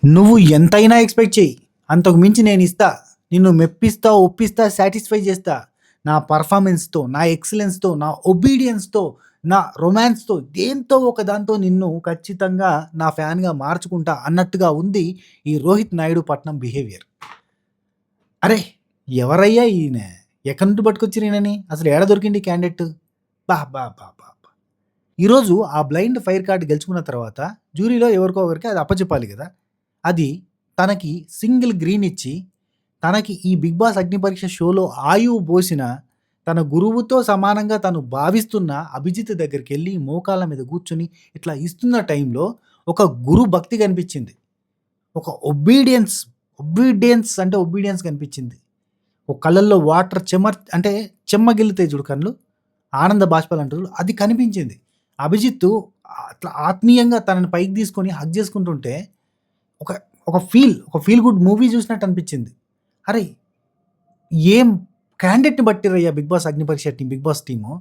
నువ్వు ఎంతైనా ఎక్స్‌పెక్ట్ చెయ్యి. అంతకు మించి నేనిస్తా. నిన్ను మెప్పిస్తా, ఒప్పిస్తా, సాటిస్ఫై చేస్తా. నా పెర్ఫార్మన్స్‌తో, నా ఎక్సలెన్స్‌తో, నా ఒబీడియన్స్‌తో, నా రొమాన్స్‌తో దేంతో ఒక దాంతో నిన్ను ఖచ్చితంగా నా ఫ్యాన్‌గా మార్చుకుంటా అన్నట్టుగా ఉంది ఈ రోహిత్ నాయుడు పట్నం బిహేవియర్. అరే! ఎవరయ్యా ఈయన? ఎక్కడి నుండి పట్టుకొచ్చిర్రు ఈయనని? అసలు ఏడ దొరికిండు ఈ క్యాండిడేట్? అబ్బబ్బబ్బబ్బా! ఈరోజు ఆ బ్లైండ్ ఫైర్ కార్డ్ గెలుచుకున్న తర్వాత జ్యూరీలో ఎవరికో ఒకరికి అది అప్పచెప్పాలి గదా! అది తనకి సింగిల్ గ్రీన్ ఇచ్చి, తనకి ఈ 'బిగ్ బాస్ అగ్ని పరీక్ష' షోలో ఆయువు పోసిన తన గురువుతో సమానంగా తను భావిస్తున్న అభిజిత్ దగ్గరికెళ్ళి మోకాళ్ళ మీద కూర్చొని ఇట్లా ఇస్తున్న టైంలో ఒక గురు భక్తి కనిపించింది. ఒక ఒబీడియన్స్ కనిపించింది. ఒక కళ్ళల్లో వాటర్ అంటే చెమ్మగిల్లుతాయి చూడు కళ్ళు. ఆనంద బాష్పాలంటారు. అది కనిపించింది. అభిజిత్తు అట్లా ఆత్మీయంగా తనని పైకి తీసుకొని హగ్ చేసుకుంటుంటే ఒక ఒక ఫీల్ గుడ్ మూవీ చూసినట్టు అనిపించింది. అరే! ఏం క్యాండిడేట్‌ని పట్టిర్రయ్యా 'బిగ్ బాస్ అగ్ని పరీక్ష' టీమ్ 'బిగ్ బాస్' టీము.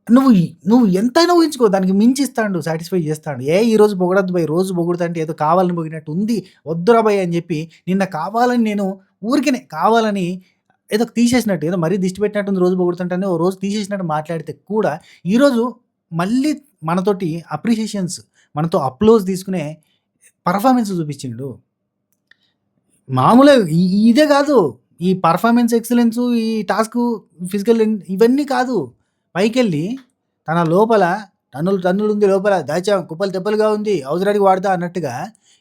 నువ్వు నువ్వు ఎంతైనా ఊహించుకో దానికి మించి ఇస్తాండు. సాటిస్ఫై చేస్తాండు. ఈరోజు పొగడొద్దు బయ్ రోజు పొగుడుతంటే ఏదో కావాలని పొగిడినట్టు ఉంది. వద్దురా బయ్ అని చెప్పి నిన్న కావాలని నేను ఊరికనే కావాలని ఏదో తీసేసినట్టు ఏదో మరీ దిష్టి పెట్టినట్టుంది రోజు పొగుడుతుంటేనే ఓ రోజు తీసేసినట్టు మాట్లాడితే కూడా ఈరోజు మళ్ళీ మనతోటి అప్రిషియేషన్స్ మనతో అప్లోజ్ తీసుకునే పర్ఫార్మెన్స్ చూపించిండు. మామూలుగా ఇదే కాదు. ఈ పర్ఫార్మెన్స్ ఎక్సలెన్సు, ఈ టాస్కు, ఫిజికల్ ఇవన్నీ కాదు. పైకెళ్ళి తన లోపల టన్నులుంది లోపల దాచాం కుప్పలు తెప్పలుగా ఉంది అవసరానికి వాడతా అన్నట్టుగా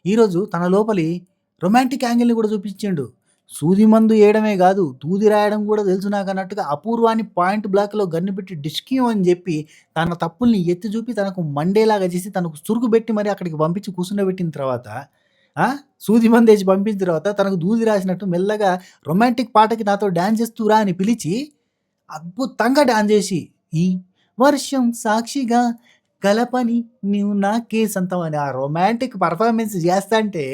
ఈరోజు తన లోపలి రొమాంటిక్ యాంగిల్‌ని కూడా చూపించిండు. సూది మందు ఏయడమే కాదు, దూది రాయడం కూడా తెలుసు నాకన్నట్టుగా అపూర్వాన్ని పాయింట్ బ్లాక్‌లో గన్ను పెట్టి డిష్కిం అని చెప్పి తన తప్పుల్ని ఎత్తి చూపి తనకు మండేలాగా చేసి తనకు సురుకు పెట్టి మరి అక్కడికి పంపించి కూర్చుండబెట్టిన తర్వాత సూది మందేసి పంపించిన తర్వాత తనకు దూది రాసినట్టు మెల్లగా రొమాంటిక్ పాటకి నాతో డాన్స్ చేస్తూ రా అని పిలిచి అద్భుతంగా డాన్స్ చేసి ఈ వర్షం సాక్షిగా కలపని నీవు నాకే సొంతం అని ఆ రొమాంటిక్ పర్ఫార్మెన్స్ చేస్తాంటే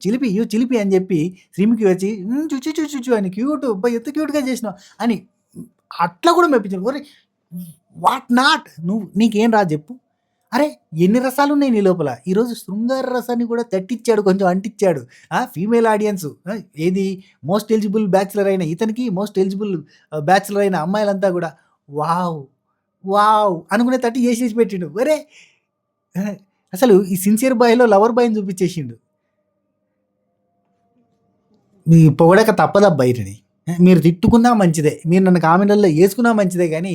చిలిపి చిలిపి అని చెప్పి శ్రీముఖి వచ్చి చుచ్చు చుచ్చు చుచ్చు అని క్యూట్ ఎంత క్యూట్గా చేసినావు అని అట్లా కూడా మెప్పించాడు. ఒరే వాట్ నాట్ నువ్వు నీకేం రా చెప్పు. అరే ఎన్ని రసాలున్నాయి నీ లోపల. ఈరోజు శృంగార రసాన్ని కూడా తట్టిచ్చాడు, కొంచెం అంటిచ్చాడు. ఫీమేల్ ఆడియన్స్ ఏది మోస్ట్ ఎలిజిబుల్ బ్యాచ్‌లర్ అయిన ఇతనికి, మోస్ట్ ఎలిజిబుల్ బ్యాచ్‌లర్ అయిన అమ్మాయిలంతా కూడా వావ్! వావ్! అనుకునేటట్టు చేసేసి పెట్టిండు. ఒరే అసలు ఈ సిన్సియర్ బాయ్‌లో లవర్ బాయ్‌ని చూపించేసిండు. మీ పొగడక తప్పదబ్బా ఈటిని. మీరు తిట్టుకున్నా మంచిదే. మీరు నన్ను కామెంట్‌లలో యేసుకున్నా మంచిదే గానీ,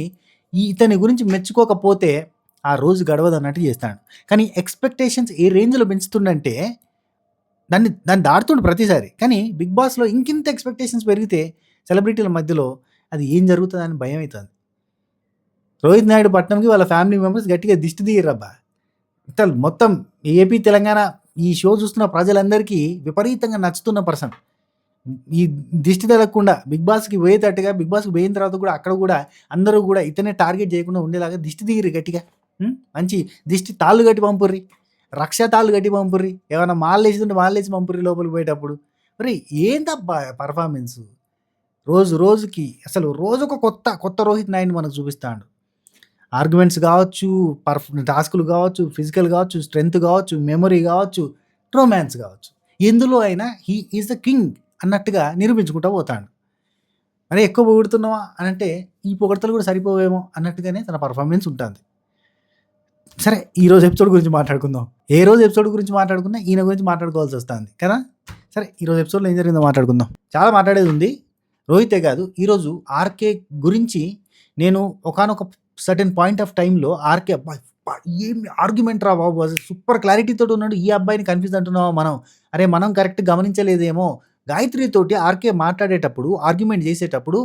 ఇతని గురించి మెచ్చుకోకపోతే ఆ రోజు గడవదన్నట్టు చేస్తాడు. కానీ ఎక్స్‌పెక్టేషన్స్ ఏ రేంజ్‌లో పెంచుతుండంటే దాన్ని దాటుతుండు ప్రతిసారి. కానీ 'బిగ్ బాస్‌లో' ఇంకింత ఎక్స్‌పెక్టేషన్స్ పెరిగితే సెలబ్రిటీల మధ్యలో అది ఏం జరుగుతదని భయమైతాంది. రోహిత్ నాయుడు పట్నంకి వాళ్ళ ఫ్యామిలీ మెంబర్స్ గట్టిగా దిష్టి తీయరబ్బా. మొత్తం ఏపీ, తెలంగాణ ఈ షో చూస్తున్న ప్రజలందరికీ విపరీతంగా నచ్చుతున్న పర్సన్. ఈ దిష్టి తగలకుండా 'బిగ్ బాస్‌కి' పోయేటట్టుగా 'బిగ్ బాస్‌కి' పోయిన తర్వాత కూడా అక్కడ కూడా అందరూ కూడా ఇతనే టార్గెట్ చేయకుండా ఉండేలాగా దిష్టి తీయర్రి గట్టిగా. మంచి దిష్టి తాళ్ళు కట్టి పంపుర్రి. రక్ష తాళ్ళు కట్టి పంపుర్రి. ఏమన్నా మాలేసింటే మాలేసి పంపుర్రి లోపలికి పోయేటప్పుడు. ఒరేయ్ ఏందబ్బా పర్ఫార్మెన్సు. రోజు రోజుకి అసలు రోజుకొక కొత్త రోహిత్ నాయుడుని మనకు చూపిస్తాండు. ఆర్గ్యుమెంట్స్ కావచ్చు, టాస్కులు కావచ్చు, ఫిజికల్ కావచ్చు, స్ట్రెంత్ కావచ్చు, మెమరీ కావచ్చు, రొమాన్స్ కావచ్చు. ఎందులో అయినా హీ ఈజ్ ద కింగ్ అన్నట్టుగా నిరూపించుకుంటూ పోతాడు. అరే ఎక్కువ పొగుడుతున్నావా అనంటే ఈ పొగడ్తలు కూడా సరిపోవేమో అన్నట్టుగానే తన పర్ఫార్మెన్స్ ఉంటుంది. సరే ఈరోజు ఎపిసోడ్ గురించి మాట్లాడుకుందాం. ఏ రోజు ఎపిసోడ్ గురించి మాట్లాడుకున్నా ఈయన గురించి మాట్లాడుకోవాల్సి వస్తుంది కదా. సరే ఈరోజు ఎపిసోడ్లో ఏం జరిగిందో మాట్లాడుకుందాం. చాలా మాట్లాడేది ఉంది. రోహితే కాదు, ఈరోజు ఆర్కే గురించి నేను ఒకానొక సర్టెన్ పాయింట్ ఆఫ్ టైంలో ఆర్కే ఏం ఆర్గ్యుమెంట్ రా బాబు, అసలు సూపర్ క్లారిటీతో ఉన్నాడు. ఈ అబ్బాయిని కన్ఫ్యూజ్ అంటున్నావా మనం? అరే మనం కరెక్ట్ గమనించలేదేమో. గాయత్రి తోటి ఆర్కే మాట్లాడేటప్పుడు, ఆర్గ్యుమెంట్ చేసేటప్పుడు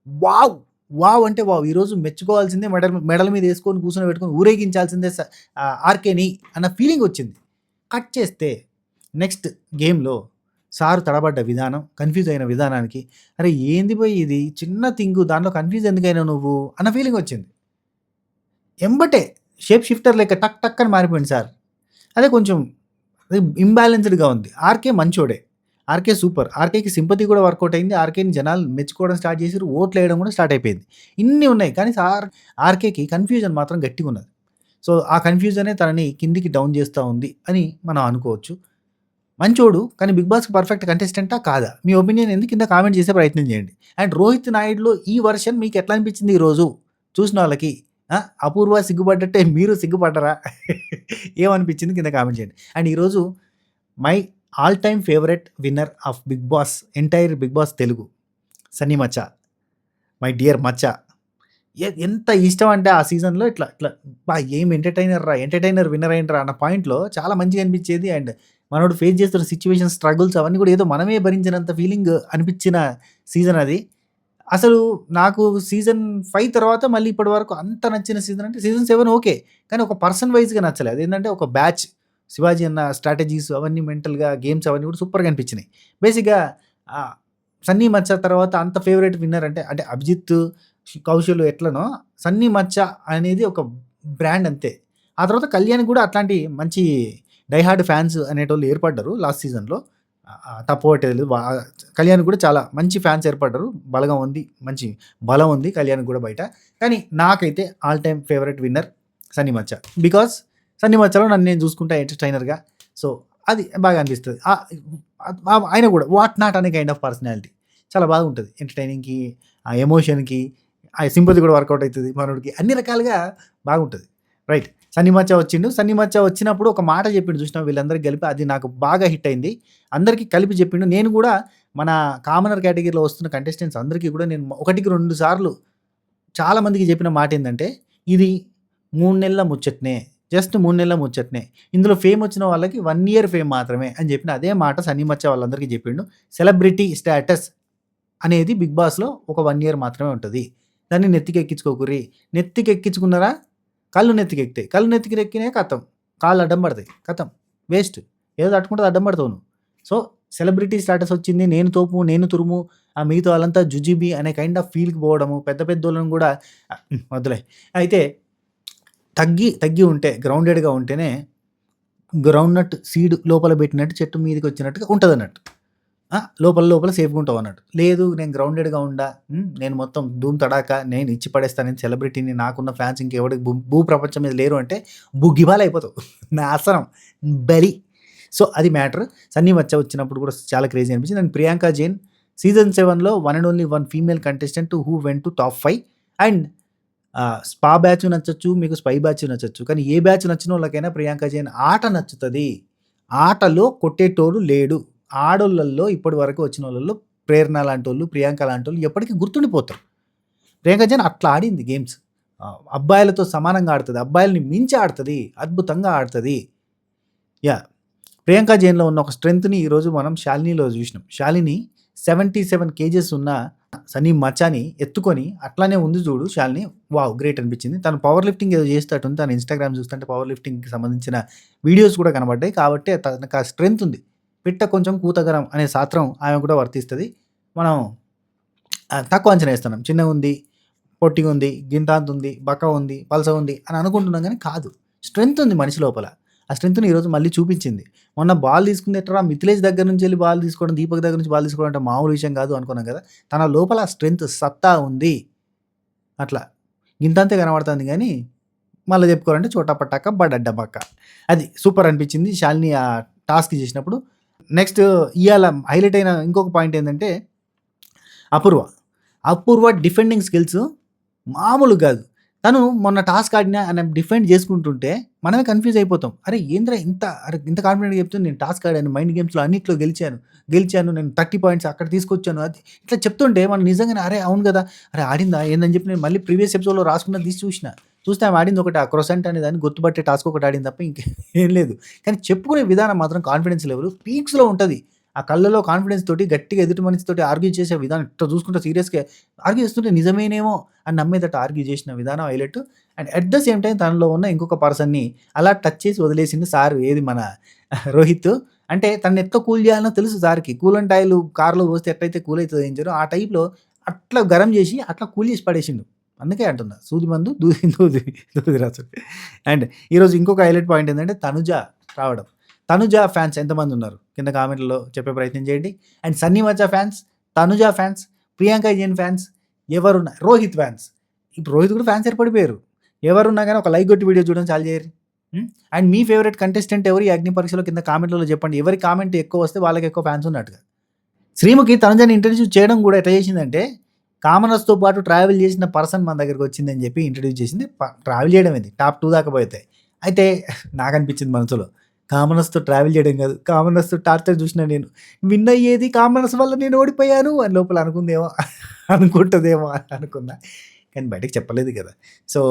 వావ్ వావ్ అంటే వావ్. ఈరోజు మెచ్చుకోవాల్సిందే, మెడల మీద వేసుకొని కూర్చొని పెట్టుకొని ఊరేగించాల్సిందే ఆర్కేని అన్న ఫీలింగ్ వచ్చింది. కట్ చేస్తే నెక్స్ట్ గేమ్లో సారు తడబడ్డ విధానం, కన్ఫ్యూజ్ అయిన విధానానికి అరే ఏంది పోయి ఇది చిన్న థింగు దాంట్లో కన్ఫ్యూజ్ ఎందుకైనా నువ్వు అన్న ఫీలింగ్ వచ్చింది. ఎంబటే షేప్ షిఫ్టర్ లెక్క టక్ టక్ అని మారిపోయింది సార్. అదే కొంచెం ఇంబ్యాలెన్స్డ్గా ఉంది. ఆర్కే మంచోడే, ఆర్కే సూపర్. ఆర్కేకి సింపతి కూడా వర్కౌట్ అయింది. ఆర్కేని జనాలు మెచ్చుకోవడం స్టార్ట్ చేసారు, ఓట్లు వేయడం కూడా స్టార్ట్ అయిపోయింది. ఇన్ని ఉన్నాయి కానీ ఆర్కేకి కన్ఫ్యూజన్ మాత్రం గట్టిగా ఉన్నది. సో, ఆ కన్‌ఫ్యూజనే తనని కిందికి డౌన్ చేస్తా ఉంది అని మనం అనుకోవచ్చు. మంచోడు కానీ 'బిగ్ బాస్‌కి' పర్ఫెక్ట్ కంటెస్టెంటా? కాదా? మీ ఒపీనియన్ ఏంది? కింద కామెంట్ చేసే ప్రయత్నం చేయండి. అండ్ 'రోహిత్ నాయుడులో' ఈ వెర్షన్ మీకు ఎట్లా అనిపించింది ఈరోజు చూసినోళ్ళకి? అపూర్వ సిగ్గుపడ్డట్టే మీరు సిగ్గుపడ్డరా? ఏమనిపించింది కింద కామెంట్ చేయండి. అండ్ ఈరోజు my all time favourite winner of 'Bigg Boss' entire 'Bigg Boss' Telugu Sunny మచ్చ. మై డియర్ మచ్చ. ఎంత ఇష్టం అంటే ఆ సీజన్‌లో ఇట్లా ఇట్లా ఏం ఎంటర్‌టైనర్ రా! ఎంటర్‌టైనర్ విన్నర్ అయిండ్రా అన్న పాయింట్‌లో చాలా మంచిగా అనిపించేది. అండ్ మనోడు ఫేస్ చేస్తున్న సిట్యుయేషన్స్, స్ట్రగుల్స్ అవన్నీ కూడా ఏదో మనమే భరించినంత ఫీలింగ్ అనిపించిన సీజన్ అది. అసలు నాకు సీజన్ 5 తర్వాత మళ్ళీ ఇప్పటి వరకు అంత నచ్చిన సీజన్ అంటే సీజన్ 7 ఓకే. కానీ ఒక పర్సన్ వైస్‌గా నచ్చలే. అదేంటంటే ఒక బ్యాచ్ 'శివాజీ' అన్న స్ట్రాటజీస్ అవన్నీ మెంటల్‌గా గేమ్స్ అవన్నీ కూడా సూపర్‌గా అనిపించినాయి. బేసిక్‌గా ఆహ్, 'సన్నీ మచ్చ' తర్వాత అంత ఫేవరెట్ విన్నర్ అంటే 'అభిజిత్' కౌశల్ ఎట్లనో 'సన్నీ మచ్చ' అనేది ఒక బ్రాండ్ అంతే. ఆ తర్వాత కళ్యాణ్‌కి కూడా అట్లాంటి మంచి డై హార్డ్ ఫ్యాన్స్ అనేటోళ్ళు ఏర్పడ్డారు లాస్ట్ సీజన్‌లో. తప్పుపట్టేది కళ్యాణ్‌కి కూడా చాలా మంచి ఫ్యాన్స్ ఏర్పడ్డారు. బలగం ఉంది. మంచి బలం ఉంది కళ్యాణ్‌కి కూడా బయట. కానీ నాకైతే all time favourite winner Sunny మచ్చ. బికాజ్ సన్నీ మచ్చలో నన్ను నేను చూసుకుంటా ఎంటర్‌టైనర్‌గా. సో, అది బాగా అనిపిస్తది. ఆయన కూడా వాట్ నాట్ అనే కైండ్ ఆఫ్ పర్సనాలిటీ. చాలా బాగుంటది. ఎంటర్‌టైనింగ్‌కి, ఆ ఎమోషన్‌కి, ఆ సింపతి కూడా వర్కౌట్ అయితది మనోడికి. అన్ని రకాలుగా బాగుంటది. రైట్. సన్నీ మచ్చ వచ్చిండు. సన్నీ మచ్చ వచ్చినప్పుడు ఒక మాట చెప్పిండు చూసినావా వీళ్ళందరికి కలిపి అది నాకు బాగా హిట్ అయింది. అందరికీ కలిపి చెప్పిండు. నేను కూడా మన కామనర్ కేటగిరీలో వస్తున్న కంటెస్టెంట్స్ అందరికీ కూడా నేను ఒకటికి 2 సార్లు చాలా మందికి చెప్పిన మాటేందంటే, ఇది 3 నెలల ముచ్చట్నే. జస్ట్ 3 నెలల ముచ్చట్నే. ఇందులో ఫేమ్ వచ్చిన వాళ్ళకి 1 ఇయర్ ఫేమ్ మాత్రమే అని చెప్పిన అదే మాట సన్నీ మచ్చ వాళ్ళందరికీ చెప్పిండు. సెలబ్రిటీ స్టేటస్ అనేది 'బిగ్ బాస్‌లో' ఒక 1 ఇయర్ మాత్రమే ఉంటది. దాన్ని నెత్తికెక్కించుకోకుర్రి. నెత్తికెక్కించుకున్నారా కళ్ళు నెత్తికెక్కుతాయి. కళ్ళు నెత్తికెక్కినాయి ఖతం. కాళ్ళు అడ్డం పడతాయి. ఖతం. వేస్ట్. ఏదో తట్టుకుంటే అడ్డం పడతావు నువ్వు. సో, సెలబ్రిటీ స్టేటస్ వచ్చింది. నేను తోపు, నేను తురుము, మిగతా వాళ్ళంతా జుజుబి అనే కైండ్ ఆఫ్ ఫీల్‌కి పోవడము. పెద్ద పెద్దోళ్ళని కూడా వద్దులే. అయితే తగ్గి ఉంటే గ్రౌండెడ్‌గా ఉంటేనే గ్రౌండ్ నట్ సీడ్ లోపల పెట్టినట్టు చెట్టు మీదకి వచ్చినట్టుగా ఉంటదన్నట్టు. లోపల సేఫ్‌గా ఉంటావన్నట్టు. లేదు నేను గ్రౌండెడ్‌గా ఉండా, నేను మొత్తం ధూమ్ తడాకా నేను ఇచ్చి పడేస్తా, నేను సెలబ్రిటీని, నాకున్న ఫ్యాన్స్ ఇంకెవడికి భూ ప్రపంచం మీద లేరు అంటే బుగ్గిబాలయిపోతావు. నాశనం. బలి. సో, అది మ్యాటర్. సన్నీ మచ్చ వచ్చినప్పుడు కూడా చాలా క్రేజీ అనిపించింది. అండ్ ప్రియాంక జైన్ సీజన్ 7లో one and only one female contestant who went to top 5 and spy batch నచ్చొచ్చు, మీకు స్పై బ్యాచ్ నచ్చొచ్చు. కానీ ఏ బ్యాచ్ నచ్చినోళ్ళకైనా ప్రియాంక జైన్ ఆట నచ్చుతది. ఆటలో కొట్టేటోడు లేడు. ఆడోళ్ళల్లో ఇప్పటి వరకు వచ్చినోళ్ళలో ప్రేరణ లాంటోళ్ళు, ప్రియాంక లాంటోళ్ళు ఎప్పటికి గుర్తుండిపోతారు. ప్రియాంక జైన్ అట్లా ఆడింది గేమ్స్. అబ్బాయిలతో సమానంగా ఆడుతది. అబ్బాయిలని మించి ఆడుతది. అద్భుతంగా ఆడుతది. యాహ్! ప్రియాంక జైన్‌లో ఉన్న ఒక స్ట్రెంగ్త్‌ని ఈరోజు మనం శాలినిలో జూసినాం. శాలిని 77 కేజెస్ ఉన్న సన్నీ మచాని ఎత్తుకొని అట్లానే ఉంది జూడు శాలిని. వావ్! గ్రేట్ అనిపించింది. తను పవర్ లిఫ్టింగ్ ఏదో చేసేటట్టుంది. తను ఇన్‌స్టాగ్రామ్ చూస్తుంటే పవర్ లిఫ్టింగ్‌కి సంబంధించిన వీడియోస్ కూడా కనబడ్డాయి. కాబట్టే తనకు ఆ స్ట్రెంగ్త్ ఉంది. పిట్ట కొంచెం కూతగరం అనే సాత్రం ఆమెకు కూడా వర్తిస్తది. మనం తక్కువ అంచనా ఏస్తున్నాం. చిన్నగుంది, పొట్టిగుంది, గింతాంతుంది, బక్క ఉంది, పల్సగా ఉంది అని అనుకుంటున్నాం గానీ కాదు. స్ట్రెంగ్త్ ఉంది మనిషి లోపల. ఆ స్ట్రెంగ్త్‌ని ఈరోజు మళ్ళీ చూపించింది. మొన్న బాల్ తీసుకుంది ఎట్రా మిథిలేష్ దగ్గర నుంచి వెళ్లి బాల్ తీసుకోవడం, దీపక్ దగ్గర నుంచి బాల్ తీసుకోవడం అంటే మామూలు విషయం కాదు అనుకున్నాం కదా! తన లోపల ఆ స్ట్రెంగ్త్ సత్తా ఉంది. అట్లా. గింతంతే కనబడుతుంది గానీ, మళ్ళా చెప్పుకోవాలంటే చోటా పటాక బడడ్డా బక్క. అది సూపర్ అనిపించింది శాలిని ఆ టాస్క్ చేసినప్పుడు. నెక్స్ట్ ఇయాల హైలైట్ అయిన ఇంకొక పాయింట్ ఏందంటే అపూర్వ. అపూర్వ డిఫెండింగ్ స్కిల్స్ మామూలుగా గాదు. తను మొన్న టాస్క్ ఆమె డిఫెండ్ చేసుకుంటుంటే మనమే కన్‌ఫ్యూజ్ అయిపోతాం. అరే ఏందిరా ఇంత కాన్ఫిడెంట్‌గా చెప్తుంది నేను టాస్క్ ఆడాను. మైండ్ గేమ్స్‌లో అన్నిట్లో గెలిచాను. నేను 30 పాయింట్స్ అక్కడ తీసుకొచ్చాను. అది ఇట్లా చెప్తుంటే మనం నిజంగానే అరే అవును గదా! అరే ఆడిందా ఏందని చెప్పి నేను మళ్ళీ ప్రీవియస్ ఎపిసోడ్‌లో రాసుకున్నది తీసి చూసిన. చూస్తే ఆమె ఆడింది ఒకటి ఆ క్రోసెంట్ అనే దాన్ని గుర్తుపట్టే టాస్క్ ఒకటి ఆడింది తప్ప ఇంకేం లేదు. కానీ చెప్పుకునే విధానం మాత్రం కాన్ఫిడెన్స్ లెవెల్ పీక్స్‌లో ఉంటది. ఆ కళ్ళలో కాన్ఫిడెన్స్ తోటి గట్టిగా ఎదుటి మనిషితోటి ఆర్గ్యూ చేసే విధానం ఇట్లా చూసుకుంటే సీరియస్‌గా ఆర్గ్యూ చేస్తుంటే నిజమేనేమో అని నమ్మేటట్టు ఆర్గ్యూ చేసిన విధానం highlight. And at the same time తనలో ఉన్న ఇంకొక పర్సన్‌ని అలా టచ్ చేసి వదిలేసిండు సార్ ఏది మన రోహిత్. అంటే తనని ఎట్లా కూల్ చేయాలనో తెలుసు సార్‌కి. కూలెంట్ ఆయిల్ కార్‌లో పోస్తే ఎట్లయితే కూల్ అయితదో ఇంజిన్ ఆ టైప్‌లో అట్లా గరం చేసి అట్లా కూల్ చేసి పడేసిండు. అందుకే అంటున్నా సూది మందు దూది రాసుడు. అండ్ ఈరోజు ఇంకొక హైలైట్ పాయింట్ ఏంటంటే తనుజ రావడం. తనుజ ఫ్యాన్స్ ఎంతమందున్నారు? కింద కామెంట్‌లలో చెప్పే ప్రయత్నం చేయండి. అండ్ సన్నీ మచ్చ fans, Tanuja fans, Priyanka Jain fans ఎవరున్నారు? రోహిత్ ఫ్యాన్స్. ఇప్పుడు రోహిత్ కూడా ఫ్యాన్స్ ఏర్పడిపోయారు. ఎవరున్నా గానీ ఒక లైక్ కొట్టి వీడియో చూడడం చాలు చేయరు. అండ్ మీ ఫేవరెట్ కంటెస్టెంట్ ఎవరు? ఈ అగ్ని పరీక్షలో కింద కామెంట్‌లలో చెప్పండి. ఎవరి కామెంట్ ఎక్కువ వస్తే వాళ్ళకి ఎక్కువ ఫ్యాన్స్ ఉన్నట్టుగా. శ్రీముఖి తనుజని ఇంట్రడ్యూస్ చేయడం కూడా ఎట్లా చేసిందంటే, కామనర్స్‌తో పాటు ట్రావెల్ చేసిన పర్సన్ మన దగ్గరికొచ్చిందని చెప్పి ఇంట్రడ్యూస్ చేసింది. ట్రావెల్ చేయడం ఏంది, టాప్ 2 దాకా పోతే. అయితే నాకనిపించింది మనసులో, కామనర్స్‌తో ట్రావెల్ చేయడం కాదు, కామనర్స్‌తో టార్చర్ చూసినా నేను. విన్ అయ్యేది కామనర్స్ వల్ల నేను ఓడిపోయాను అని లోపల అనుకుందేమో, అనుకుంటదేమో అని అనుకున్నా. కానీ బయటకి చెప్పలేదు కదా! సో,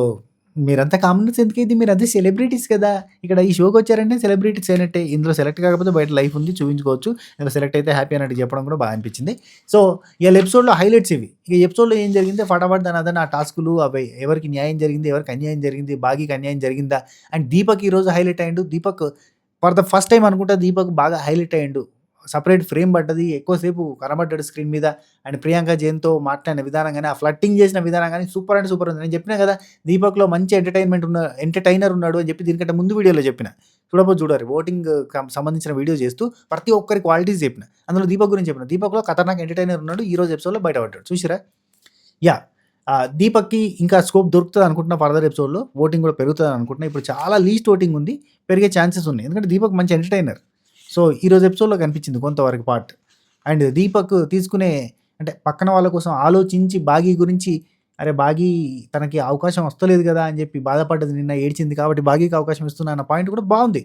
మీరంతా కామనర్స్ ఎందుకైతే మీరంతా సెలబ్రిటీస్ కదా! ఇక్కడ ఈ షోకొచ్చారంటే సెలబ్రిటీస్ అయినట్టే. ఇందులో సెలెక్ట్ కాకపోతే బయట లైఫ్ ఉంది చూపించుకోవచ్చు. ఇందులో సెలెక్ట్ అయితే హ్యాపీ అన్నట్టు చెప్పడం కూడా బాగా అనిపించింది. సో, ఇయాల ఎపిసోడ్‌లో హైలైట్స్ ఇవి. ఇక ఎపిసోడ్‌లో ఏం జరిగిందో ఫటాఫట్ దానదన ఆ టాస్కులు అవి ఎవరికి న్యాయం జరిగింది, ఎవరికి అన్యాయం జరిగింది, భాగీకి అన్యాయం జరిగిందా? అండ్ దీపక్ ఈరోజు హైలైట్ అయ్యిండు. Deepak for the first time అనుకుంటా దీపక్ బాగా హైలైట్ అయ్యిండు. సెపరేట్ ఫ్రేమ్ పడ్డది. ఎక్కువసేపు కనబడ్డాడు స్క్రీన్ మీద. అండ్ ప్రియాంక జైన్‌తో మాట్లాడిన విధానం గాని, ఆ ఫ్లర్టింగ్ చేసిన విధానం గాని సూపర్ అంటే సూపర్ ఉంది. నేను చెప్పినా కదా! దీపక్‌లో మంచి ఎంటర్‌టైనర్ ఉన్నాడు అని చెప్పి దీనికంటే ముందు వీడియోలో చెప్పిన. చూడకపోతే చూడరి. ఓటింగ్ సంబంధించిన వీడియో చేస్తూ ప్రతి ఒక్కరి క్వాలిటీస్ చెప్పిన. అందులో దీపక్ గురించి చెప్పిన. దీపక్‌లో ఖతర్నాక్ ఎంటర్‌టైనర్ ఉన్నాడు. ఈరోజు ఎపిసోడ్‌లో బయటపడ్డాడు. చూసిర్రా? యాహ్! దీపక్‌కి ఇంకా స్కోప్ దొరుకుతది అనుకుంటున్నా ఫర్దర్ ఎపిసోడ్‌లో. ఓటింగ్ కూడా పెరుగుతదని అనుకుంటున్నా. ఇప్పుడు చాలా లీస్ట్ ఓటింగ్ ఉంది. పెరిగే ఛాన్సెస్ ఉన్నాయి. ఎందుకంటే దీపక్ మంచి ఎంటర్‌టైనర్. సో, ఈరోజు ఎపిసోడ్‌లో కనిపించింది కొంతవరకు పార్ట్. అండ్ దీపక్ తీసుకునే అంటే పక్కన వాళ్ళ కోసం ఆలోచించి భాగీ గురించి, అరే! భాగీ తనకి అవకాశం వస్తలేదు కదా! అని చెప్పి బాధపడ్డది నిన్న ఏడ్చింది కాబట్టి భాగీకి అవకాశం ఇస్తున్నా అన్న పాయింట్ కూడా బావుంది.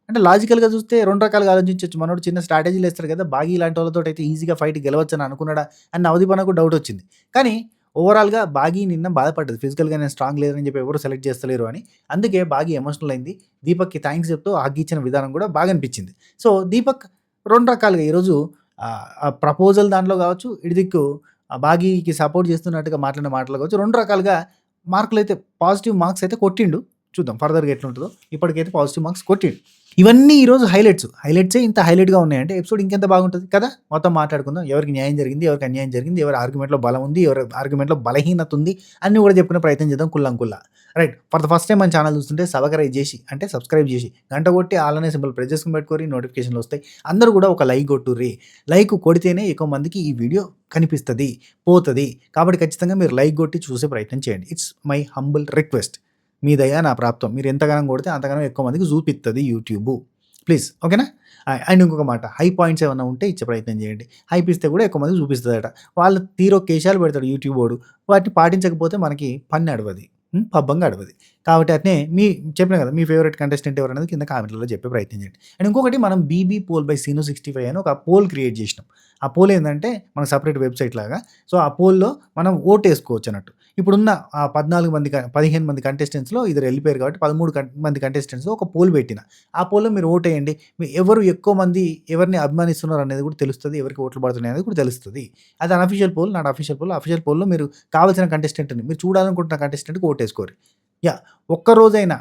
అంటే లాజికల్‌గా చూస్తే 2 రకాలుగా ఆలోచించొచ్చు. మనోడు చిన్న స్ట్రాటజీలు ఏస్తాడు కదా! భాగీ ఇలాంటి వాళ్ళతోటైతే ఈజీగా ఫైట్ గెలవచ్చని అనుకున్నాడా అని నవదీపనకు డౌట్ వచ్చింది. కానీ ఓవరాల్‌గా భాగీ నిన్న బాధపడ్డది. ఫిజికల్‌గా నేను స్ట్రాంగ్ లేదని చెప్పి ఎవరు సెలెక్ట్ చేస్తలేరు అని. అందుకే భాగీ ఎమోషనల్ అయింది. దీపక్‌కి థాంక్స్ చెప్తూ హగ్ ఇచ్చిన విధానం కూడా బాగా అనిపించింది. సో, దీపక్ 2 రకాలుగా ఈరోజు ఆ ప్రపోజల్ దాంట్లో కావచ్చు, ఇటు దిక్కు భాగీకి సపోర్ట్ చేస్తున్నట్టుగా మాట్లాడిన మాటలు కావచ్చు, 2 రకాలుగా మార్కులైతే పాజిటివ్ మార్క్స్ అయితే కొట్టిండు. చూద్దాం ఫర్దర్‌గా ఎట్లుంటదో. ఇప్పటికైతే పాజిటివ్ మార్క్స్ కొట్టిండు. ఇవన్నీ ఈరోజు హైలైట్స్. హైలైట్సే ఇంత హైలైట్‌గా ఉన్నాయంటే ఎపిసోడ్ ఇంకెంత బాగుంటది కదా! మొత్తం మాట్లాడుకుందాం. ఎవరికి న్యాయం జరిగింది, ఎవరికి అన్యాయం జరిగింది, ఎవరి ఆర్గ్యుమెంట్‌లో బలం ఉంది, ఎవరి ఆర్గ్యుమెంట్‌లో బలహీనత ఉంది అన్నీ కూడా చెప్పుకునే ప్రయత్నం చేద్దాం కుల్లంకుల్లా. Right. For the first time మన ఛానల్ చూస్తుంటే సబ్స్క్రైబ్ చేసి, గంట కొట్టి ఆల్ అనే సింబల్ ప్రెస్ చేసుకొని పెట్టుకోరి నోటిఫికేషన్‌లు వస్తాయి. అందరూ కూడా ఒక లైక్ కొట్టుర్రి. లైక్ కొడితేనే ఎక్కువ మందికి ఈ వీడియో కనిపిస్తది, పోతది. కాబట్టి ఖచ్చితంగా మీరు లైక్ కొట్టి చూసే ప్రయత్నం చేయండి. It's my humble request. మీ దయ నా ప్రాప్తం. మీరు ఎంతగానం కొడితే అంతగానం ఎక్కువ మందికి చూపిత్తది యూట్యూబు. ప్లీజ్ ఓకేనా? అండ్ ఇంకొక మాట, హై పాయింట్స్ ఏమన్నా ఉంటే ఇచ్చే ప్రయత్నం చేయండి. హైప్ ఇస్తే కూడా ఎక్కువ మందికి చూపిస్తదట. వాళ్ళు తీరొక్క పెడతాడు యూట్యూబోడు. వాటిని పాటించకపోతే మనకి పని నడవది. పబ్బం గడవది. కాబట్టి అట్నే చెప్పినా కదా! మీ ఫేవరెట్ కంటెస్టెంట్ ఎవరనేది కింద కామెంట్‌లలో చెప్పే ప్రయత్నం చేయండి. అండ్ ఇంకొకటి మనం బీబీ పోల్ బై సీను 65 అని ఒక పోల్ క్రియేట్ చేసినాం. ఆ పోల్ ఏందంటే మనకు సెపరేట్ వెబ్‌సైట్ లాగా. సో, ఆ పోల్‌లో మనం ఓటేసుకోవచ్చు అన్నట్టు. ఇప్పుడున్న ఆ 15 మంది కంటెస్టెంట్స్‌లో ఇద్దరు ఎళ్ళిపోయారు కాబట్టి 13 మంది కంటెస్టెంట్స్‌లో ఒక పోల్ పెట్టిన. ఆ పోల్‌లో మీరు ఓటేయండి. ఎవరు ఎక్కువ మంది ఎవరిని అభిమానిస్తున్నారు అనేది కూడా తెలుస్తది. ఎవరికి ఓట్లు పడుతున్నాయి అనేది కూడా తెలుస్తది. అది unofficial poll, not official poll. Official పోల్‌లో మీరు కావాల్సిన కంటెస్టెంట్‌ని మీరు చూడాలనుకుంటున్న కంటెస్టెంట్‌కి ఓటేసుకోరి. యాహ్!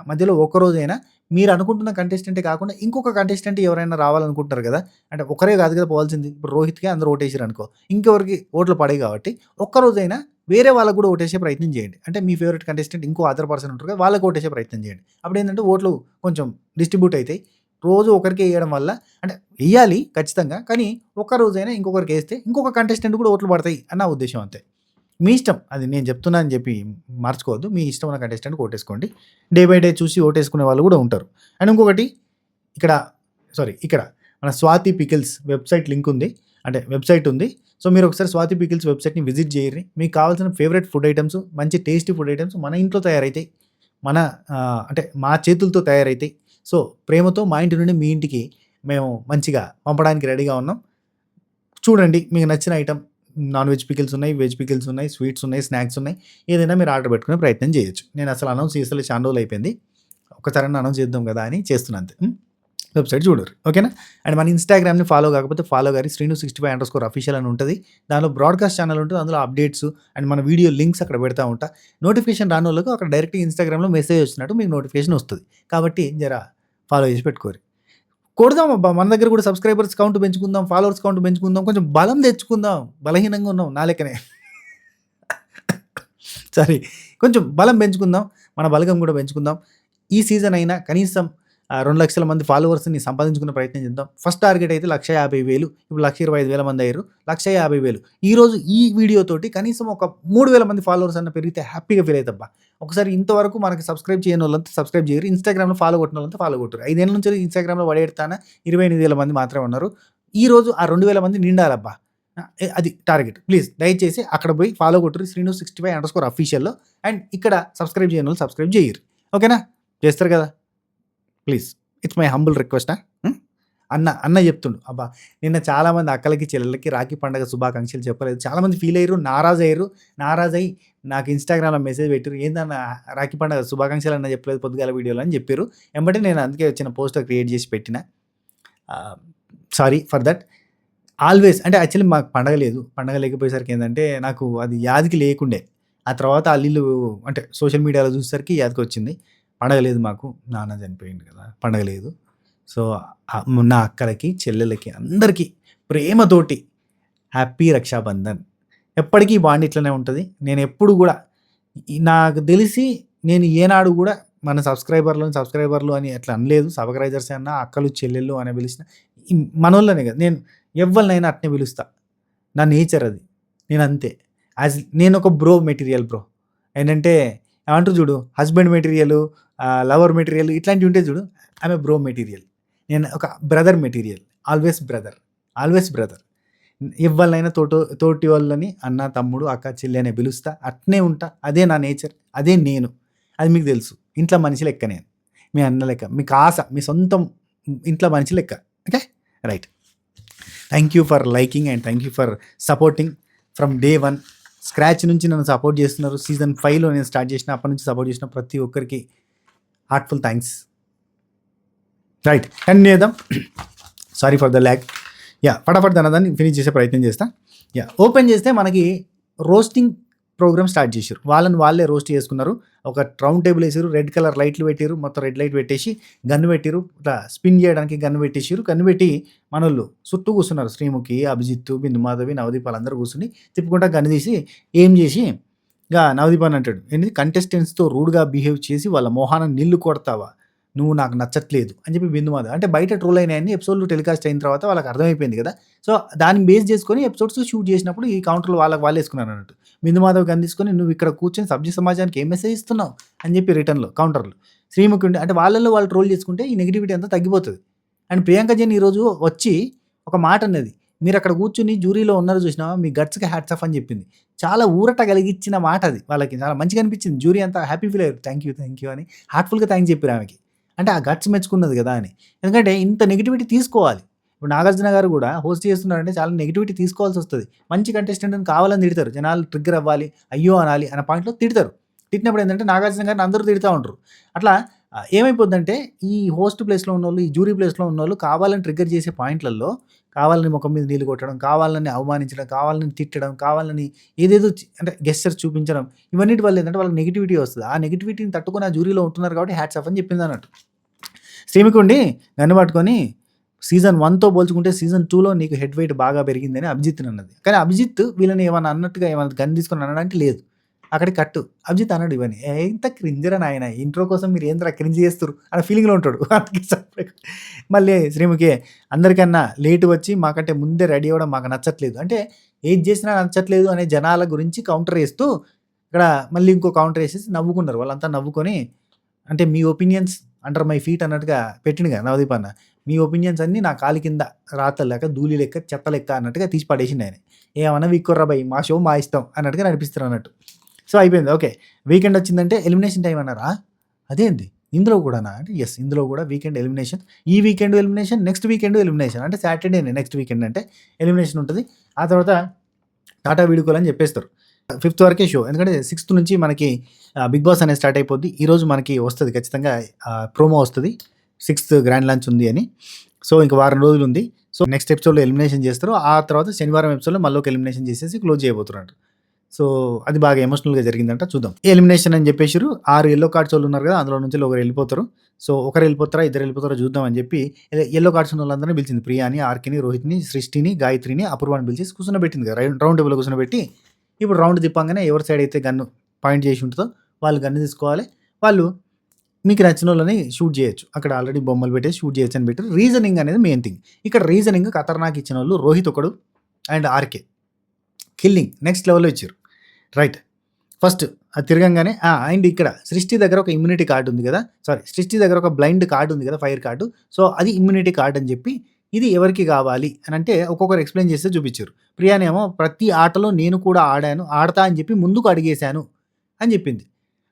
మధ్యలో ఒక్కరోజైనా మీరు అనుకుంటున్న కంటెస్టెంటే కాకుండా ఇంకొక కంటెస్టెంట్ ఎవరైనా రావాలనుకుంటున్నారు కదా! అంటే ఒకరే కాదు కదా పోవాల్సింది. ఇప్పుడు రోహిత్‌కే అందరూ ఓటేసిరనుకో, ఇంకెవరికి ఓట్లు పడయి కాబట్టి ఒక్కరోజైనా వేరే వాళ్ళకి కూడా ఓటేసే ప్రయత్నం చేయండి. అంటే మీ ఫేవరెట్ కంటెస్టెంట్ ఇంకో అదర్ పర్సన్ ఉంటారు కదా! వాళ్ళకి ఓటేసే ప్రయత్నం చేయండి. అప్పుడేంటంటే ఓట్లు కొంచెం డిస్ట్రిబ్యూట్ అయితాయి. రోజు ఒకరికే ఎయడం వల్ల అంటే ఎయ్యాలి ఖచ్చితంగా. కానీ ఒక్క రోజైనా ఇంకొకరికేస్తే ఇంకొక కంటెస్టెంట్ కూడా ఓట్లు పడతాయి అని నా ఉద్దేశ్యం అంతే. మీ ఇష్టం. అది నేను చెప్తున్నా అని చెప్పి మార్చుకోవద్దు. మీ ఇష్టం ఉన్న కంటెస్టెంట్‌కి ఓటేసుకోండి. డే బై డే చూసి ఓటేసుకునే వాళ్ళు కూడా ఉంటారు. అండ్ ఇంకొకటి ఇక్కడ ఇక్కడ మన స్వాతి పికిల్స్ వెబ్‌సైట్ లింక్ ఉంది. అంటే వెబ్‌సైట్ ఉంది. సో, మీరు ఒకసారి స్వాతి పికిల్స్ వెబ్‌సైట్‌ని విజిట్ చేయిర్రి. మీకు కావాల్సిన ఫేవరెట్ ఫుడ్ ఐటెమ్స్, మంచి టేస్టీ ఫుడ్ ఐటెమ్స్ మన ఇంట్లో తయారైతాయి. మన అంటే మా చేతులతో తయారైతాయి. సో, ప్రేమతో మా ఇంటి నుండి మీ ఇంటికి మేము మంచిగా పంపడానికి రెడీగా ఉన్నాం. చూడండి మీకు నచ్చిన ఐటెమ్ నాన్ వెజ్ పికిల్స్ ఉన్నాయి, వెజ్ పికిల్స్ ఉన్నాయి, స్వీట్స్ ఉన్నాయి, స్నాక్స్ ఉన్నాయి. ఏదైనా మీరు ఆర్డర్ పెట్టుకునే ప్రయత్నం చేయొచ్చు. నేను అసలు అనౌన్స్ చేస్తలే చానా రోజులయిపోయింది. ఒక్కసారన్నా అనౌన్స్ చేద్దాం కదా అని చేస్తున్నా అంతే. వెబ్‌సైట్ చూడుర్రి. ఓకేనా? అండ్ మన ఇన్‌స్టాగ్రామ్‌ని ఫాలో కాకపోతే ఫాలో గారి శ్రీను65_official అని ఉంటది. దానిలో బ్రాడ్‌కాస్ట్ ఛానెల్ ఉంటది. అందులో అప్డేట్స్ అండ్ మన వీడియో లింక్స్ అక్కడ పెడతా ఉంటా. నోటిఫికేషన్ రానోళ్ళకు అక్కడ డైరెక్ట్‌గా ఇన్‌స్టాగ్రామ్‌లో మెసేజ్ వచ్చినట్టు మీకు నోటిఫికేషన్ వస్తది. కాబట్టి జర ఫాలో చేసి పెట్టుకోర్రి. కొడదాం అబ్బా! మన దగ్గర కూడా సబ్‌స్క్రైబర్స్ కౌంట్ పెంచుకుందాం, ఫాలోవర్స్ కౌంట్ పెంచుకుందాం. కొంచెం బలం తెచ్చుకుందాం. బలహీనంగా ఉన్నాం నా లెక్కనే. సారీ. కొంచెం బలం పెంచుకుందాం. మన బలగం కూడా పెంచుకుందాం. ఈ సీజన్ అయినా కనీసం 2,00,000 మంది ఫాలోవర్స్‌ని సంపాదించుకునే ప్రయత్నం చేద్దాం. ఫస్ట్ టార్గెట్ అయితే 1,50,000 ఇప్పుడు 1,25,000 మంది అయ్యారు. 1,50,000 ఈరోజు ఈ వీడియోతోటి కనీసం ఒక 3,000 మంది ఫాలోవర్స్ అన్న పెరిగితే హ్యాపీగా ఫీల్ అయితబ్బా! ఒకసారి ఇంతవరకు మనకి సబ్స్క్రైబ్ చేయనోళ్ళంతా సబ్స్క్రైబ్ చేయరు. ఇన్‌స్టాగ్రామ్‌లో ఫాలో కొట్టినోళ్ళంతా ఫాలో కొట్టుర్రు. 5 ఏళ్ల నుంచి ఇన్‌స్టాగ్రామ్‌లో పడేడతాన 28,000 మంది మాత్రమే ఉన్నారు. ఈరోజు ఆ 2,000 మంది నిండాలబ్బా! అది టార్గెట్. ప్లీజ్ దయచేసి అక్కడ పోయి ఫాలో కొట్టుర్రి శ్రీను65_officialలో అండ్ ఇక్కడ సబ్స్క్రైబ్ చేయనోళ్ళు సబ్స్క్రైబ్ చేయిర్రి. ఓకేనా? చేస్తారు కదా! Please it's my humble request. అన్న చెప్తుండు అబ్బా నిన్న చాలామంది అక్కలకి చెల్లెళ్ళకి రాఖీ పండుగ శుభాకాంక్షలు చెప్పలేదు. చాలామంది ఫీల్ అయ్యారు, నారాజై నాకు ఇన్స్టాగ్రామ్లో మెసేజ్ పెట్టారు, ఏందన్న రాఖీ పండుగ శుభాకాంక్షలు అన్న చెప్పలేదు పొద్దుగాల వీడియోలో అని చెప్పారు. వెంబటే నేను అందుకే వచ్చిన పోస్టర్ క్రియేట్ చేసి పెట్టిన. Sorry for that. ఆల్వేస్ అంటే యాక్చువల్లీ మాకు పండగ లేదు. పండగ లేకపోయేసరికి ఏంటంటే నాకు అది యాదికి లేకుండే. ఆ తర్వాత అల్లిల్లు అంటే సోషల్ మీడియాలో చూసేసరికి యాదికి వచ్చింది. పండగ లేదు మాకు, నాన్న చనిపోయిండు కదా, పండగ లేదు. సో నా అక్కలకి చెల్లెళ్ళకి అందరికీ ప్రేమతోటి హ్యాపీ రక్షాబంధన్. ఎప్పటికీ ఈ బాండ్ ఇట్లనే ఉంటుంది. నేను ఎప్పుడు కూడా నాకు తెలిసి నేను ఏనాడు కూడా మన సబ్స్క్రైబర్లు అని అట్లా అనలేదు. సబ్స్క్రైబర్స్ అన్నా అక్కలు చెల్లెళ్ళు అని పిలిచిన మనోళ్ళనే కదా. నేను ఎవ్వరినైనా అట్నే పిలుస్తా. నా నేచర్ అది. నేను అంతే. నేను ఒక బ్రో మెటీరియల్ బ్రో. ఏంటంటే ఏమంటారు చూడు, హస్బెండ్ మెటీరియల్, లవర్ మెటీరియల్ ఇట్లాంటివి ఉంటే చూడు, ఆమె బ్రో మెటీరియల్. నేను ఒక బ్రదర్ మెటీరియల్. Always brother. ఎవరినైనా తోటి వాళ్ళని అన్న, తమ్ముడు, అక్క, చెల్లి అనే పిలుస్తా. అట్నే ఉంటా. అదే నా నేచర్, అదే నేను. అది మీకు తెలుసు. ఇంట్లో మనిషి లెక్క నేను, మీ అన్న లెక్క, మీకు ఆశ, మీ సొంతం ఇంట్లో మనిషి లెక్క. Okay right. Thank you for liking and thank you for supporting from day 1. Scratch నుంచి నన్ను సపోర్ట్ చేస్తున్నారు. సీజన్ 5లో నేను స్టార్ట్ చేసిన అప్పటి నుంచి సపోర్ట్ చేసిన ప్రతి ఒక్కరికి హార్ట్ఫుల్ థ్యాంక్స్. రైట్ అండ్ చేద్దాం. Sorry for the lag. ఫటాఫట్ దాన్ని ఫినిష్ చేసే ప్రయత్నం చేస్తా. ఓపెన్ చేస్తే మనకి రోస్టింగ్ ప్రోగ్రామ్ స్టార్ట్ చేశారు. వాళ్ళే రోస్ట్ చేసుకున్నారు. ఒక రౌండ్ టేబుల్ వేసారు, రెడ్ కలర్ లైట్లు పెట్టారు, మొత్తం రెడ్ లైట్ పెట్టేసి గన్ను పెట్టారు. ఇట్లా స్పిన్ చేయడానికి గన్ను పెట్టేసారు. గన్ను పెట్టి మనోళ్ళు చుట్టూ కూర్చున్నారు. శ్రీముఖి, అభిజిత్, బిందు మాధవి, నవదీప్ వాళ్ళందరూ కూర్చుని తిప్పుకుంటా గన్ను తీసి ఏం చేసి ఇక నవదీప్ అని అంటాడు, ఏంటి కంటెస్టెంట్స్తో రూడ్గా బిహేవ్ చేసి వాళ్ళ మొహాన నీళ్లు కొడతావా, నువ్వు నాకు నచ్చట్లేదు అని చెప్పి బిందు మాధవ్ అంటే బయట ట్రోల్ అయినాయని ఎపిసోడ్లు టెలికాస్ట్ అయిన తర్వాత వాళ్ళకి అర్థమైపోయింది కదా. సో దాన్ని బేస్ చేసుకొని ఎపిసోడ్స్ షూట్ చేసినప్పుడు ఈ కౌంటర్లు వాళ్ళు వేసుకున్నారు అన్నట్టు. బిందు మాధవ్ గన్ తీసుకొని నువ్వు ఇక్కడ కూర్చొని సభ్య సమాజానికి ఏం మెసేజ్ ఇస్తున్నావు అని చెప్పి రిటర్న్లో కౌంటర్లు శ్రీముఖి ఉంటే అంటే వాళ్ళల్లో వాళ్ళు ట్రోల్ చేసుకుంటే ఈ నెగిటివిటీ అంతా తగ్గిపోతుంది. అండ్ ప్రియాంక జైన్ ఈరోజు వచ్చి ఒక మాట అన్నది, మీరు అక్కడ కూర్చుని జ్యూరీలో ఉన్నారు చూసినావా, మీ గట్స్కి హ్యాట్స్ ఆఫ్ అని చెప్పింది. చాలా ఊరట కలిగించిన మాట అది. వాళ్ళకి చాలా మంచిగా అనిపించింది. జ్యూరీ అంతా హ్యాపీ ఫీల్ అయ్యారు. థ్యాంక్ యూ అని హార్ట్ఫుల్గా థ్యాంక్స్ చెప్పారు ఆమెకి. అంటే ఆ గట్స్ మెచ్చుకున్నది కదా అని. ఎందుకంటే ఇంత నెగిటివిటీ తీసుకోవాలి. ఇప్పుడు నాగార్జున గారు కూడా హోస్ట్ చేస్తున్నారంటే చాలా నెగిటివిటీ తీసుకోవాల్సి వస్తుంది. మంచి కంటెస్టెంట్ అని కావాలని తిడతారు. జనాలు ట్రిగ్గర్ అవ్వాలి, అయ్యో అనాలి అన్న పాయింట్లో తిడతారు. తిట్టినప్పుడు ఏంటంటే నాగార్జున గారిని అందరూ తిడుతూ ఉంటారు. అట్లా ఏమైపోద్దంటే ఈ హోస్ట్ ప్లేస్లో ఉన్నోళ్ళు, ఈ జ్యూరీ ప్లేస్లో ఉన్నోళ్ళు కావాలని ట్రిగ్గర్ చేసే పాయింట్లలో కావాలని ముఖం మీద నీళ్ళు కొట్టడం, కావాలని అవమానించడం, కావాలని తిట్టడం, కావాలని ఏదేదో అంటే గెస్చర్స్ చూపించడం, ఇవన్నిటి వల్ల ఏంటంటే వాళ్ళకి నెగిటివిటీ వస్తుంది. ఆ నెగిటివిటీని తట్టుకొని ఆ జ్యూరీలో ఉంటున్నారు కాబట్టి హ్యాట్స్ ఆఫ్ అని చెప్పింది అన్నట్టు. శ్రీముఖి గన్ను పట్టుకొని సీజన్ 1తో పోల్చుకుంటే సీజన్ 2లో నీకు హెడ్ వెయిట్ బాగా పెరిగిందని అభిజిత్ అన్నది. కానీ అభిజిత్ వీళ్ళని ఏమన్నా అన్నట్టుగా ఏమన్నా గన్ తీసుకొని అనడానికి లేదు. అక్కడికి కట్టు. అభిజిత్ అన్నాడు ఇవన్నీ ఎంత క్రింజరా నాయన, ఇంట్రో కోసం మీరు ఏంద్రా క్రింజ్ చేస్తారు అనే ఫీలింగ్లో ఉంటాడు. అందుకే సపరేట్. మళ్ళీ శ్రీముఖి అందరికన్నా లేటు వచ్చి మాకంటే ముందే రెడీ అవ్వడం మాకు నచ్చట్లేదు అంటే ఏది చేసినా నచ్చట్లేదు అనే జనాల గురించి కౌంటర్ వేస్తూ ఇక్కడ మళ్ళీ ఇంకో కౌంటర్ వేసేసి నవ్వుకున్నారు. వాళ్ళంతా నవ్వుకొని అంటే మీ ఒపీనియన్స్ అండర్ మై ఫీట్ అన్నట్టుగా పెట్టిండుగా నవదీప్ అన్న. మీ ఒపీనియన్స్ అన్నీ నా కాలి కింద రాత లెక్క, ధూళి లెక్క, చెత్త లెక్క అన్నట్టుగా తీసి పడేసిండు ఆయన. ఏమన్నా వీక్కొర్రా బై, మా షో మా ఇష్టం అన్నట్టుగా నడిపిస్తారు అన్నట్టు. సో అయిపోయింది. ఓకే వీకెండ్ వచ్చిందంటే ఎలిమినేషన్ టైం అన్నారా, అదేంది ఇందులో కూడానా అంటే ఎస్, ఇందులో కూడా వీకెండ్ ఎలిమినేషన్. ఈ weekend elimination, next weekend elimination. అంటే సాటర్డేనే నెక్స్ట్ వీకెండ్ అంటే ఎలిమినేషన్ ఉంటుంది. ఆ తర్వాత టాటా వీడుకోవాలని చెప్పేస్తారు. 5th వరకే షో. ఎందుకంటే 6th నుంచి మనకి బిగ్ బాస్ అనేది స్టార్ట్ అయిపోద్ది. ఈరోజు మనకి వస్తుంది ఖచ్చితంగా ప్రోమో వస్తుంది 6th గ్రాండ్ లాంచ్ ఉంది అని. సో ఇంక వారం రోజులు ఉంది. సో నెక్స్ట్ ఎపిసోడ్లో ఎలిమినేషన్ చేస్తారు. ఆ తర్వాత శనివారం ఎపిసోడ్లో మళ్ళీ ఒక ఎలిమినేషన్ చేసేసి క్లోజ్ చేయబోతున్నారు. సో అది బాగా ఎమోషనల్గా జరిగిందంట. చూద్దాం. ఎలిమినేషన్ అని చెప్పేసారు. 6 ఎల్లో కార్డ్స్ వాళ్ళు ఉన్నారు కదా, అందులో నుంచి ఒకరు వెళ్ళిపోతారు. సో ఒకరు వెళ్ళిపోతారా, ఇద్దరు వెళ్ళిపోతారా చూద్దాం అని చెప్పి ఎల్లో కార్డ్స్ ఉన్న వాళ్ళందరినీ పిలిచింది. ప్రియాని, ఆర్కిని, రోహిత్ని, సృష్టిని, గాయత్రిని, అపూర్వాన్ని పిలిచి కూర్చొని కదా రౌండ్ టేబుల్లో కూర్చొని. ఇప్పుడు రౌండ్ తిప్పంగానే ఎవరి సైడ్ అయితే గన్ను పాయింట్ చేసి ఉంటుందో వాళ్ళు గన్ను తీసుకోవాలి. వాళ్ళు మీకు నచ్చినోళ్ళని షూట్ చేయొచ్చు. అక్కడ ఆల్రెడీ బొమ్మలు పెట్టేసి షూట్ చేయొచ్చు అని పెట్టారు. రీజనింగ్ అనేది మెయిన్ థింగ్. ఇక్కడ రీజనింగ్ ఖతర్నాక్ ఇచ్చినోళ్ళు రోహిత్ ఒకడు అండ్ ఆర్‌కే. కిల్లింగ్ నెక్స్ట్ లెవెల్‌లో ఇచ్చారు. రైట్. ఫస్ట్ అది తిరగంగానే అండ్ ఇక్కడ సృష్టి దగ్గర ఒక ఇమ్యూనిటీ కార్డ్ ఉంది కదా! సృష్టి దగ్గర ఒక బ్లైండ్ కార్డ్ ఉంది కదా! Fire card. సో, అది ఇమ్యూనిటీ కార్డ్ అని చెప్పి ఇది ఎవరికి కావాలి అనంటే ఒక్కొక్కరు ఎక్స్‌ప్లెయిన్ చేస్తే చూపిచ్చారు. ప్రియానేమో ప్రతి ఆటలో నేను కూడా ఆడాను. ఆడతా అని చెప్పి ముందుకు అడిగేశాను అని చెప్పింది.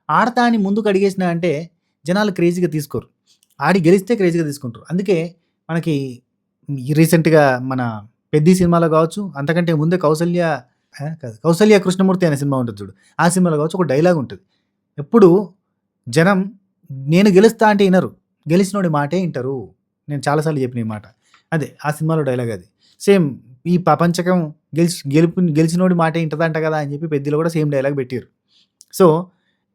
ఆడతా అని ముందుకు అడిగేసినా అంటే జనాలు క్రేజీగా తీసుకోరు. ఆడి గెలిస్తే క్రేజీగా తీసుకుంటారు. అందుకే మనకి రీసెంట్‌గా మన 'పెద్ది' సినిమాలో కావచ్చు, అంతకంటే ముందే కాదు. 'కౌసల్య కృష్ణమూర్తి' అనే సినిమా ఉంటది చూడు. ఆ సినిమాలో కావచ్చు ఒక డైలాగ్ ఉంటది. ఎప్పుడు జనం నేను గెలుస్తా అంటే ఇనరు. గెలిచినోడి మాటే ఇంటరు. నేను చాలా సార్లు చెప్పిన ఈ మాట. అదే ఆ సినిమాలో డైలాగ్ అది. సేమ్ ఈ ప్రపంచకం గెలిచినోడి మాటే ఇంటదంట కదా! అని చెప్పి 'పెద్దిలో' కూడా సేమ్ డైలాగ్ పెట్టిర్రు. సో,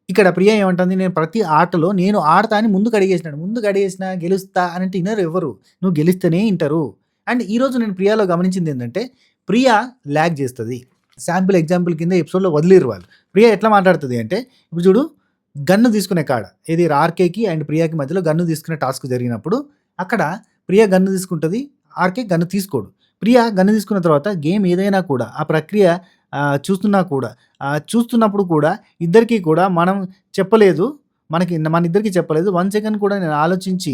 ఇక్కడ ప్రియ ఏమంటుంది, నేను ప్రతి ఆటలో నేను ఆడతా అని ముందుకు అడిగేసినాడు. ముందుకు అడిగేసినా గెలుస్తా అనంటే ఇనరు ఎవ్వరు. నువ్వు గెలిస్తేనే ఇంటరు. అండ్ ఈరోజు నేను ప్రియాలో గమనించిందేంటంటే, ప్రియ ల్యాగ్ చేస్తది. ఎగ్జాంపుల్ కింద ఎపిసోడ్‌లో వదిలిర్రు వాళ్ళు. ప్రియ ఎట్లా మాట్లాడుతది అంటే, ఇప్పుడు చూడు గన్ను తీసుకునే కాడ ఏది ఆర్‌కేకి అండ్ ప్రియాకి మధ్యలో గన్ను తీసుకునే టాస్క్ జరిగినప్పుడు, అక్కడ ప్రియ గన్ను తీసుకుంటది. ఆర్‌కే గన్ను తీసుకోడు. ప్రియ గన్ను తీసుకున్న తర్వాత గేమ్ ఏదైనా కూడా ఆ ప్రక్రియ చూస్తున్నప్పుడు కూడా ఇద్దరికీ కూడా మనం చెప్పలేదు. మనిద్దరికీ చెప్పలేదు. 1 సెకండ్ కూడా నేను ఆలోచించి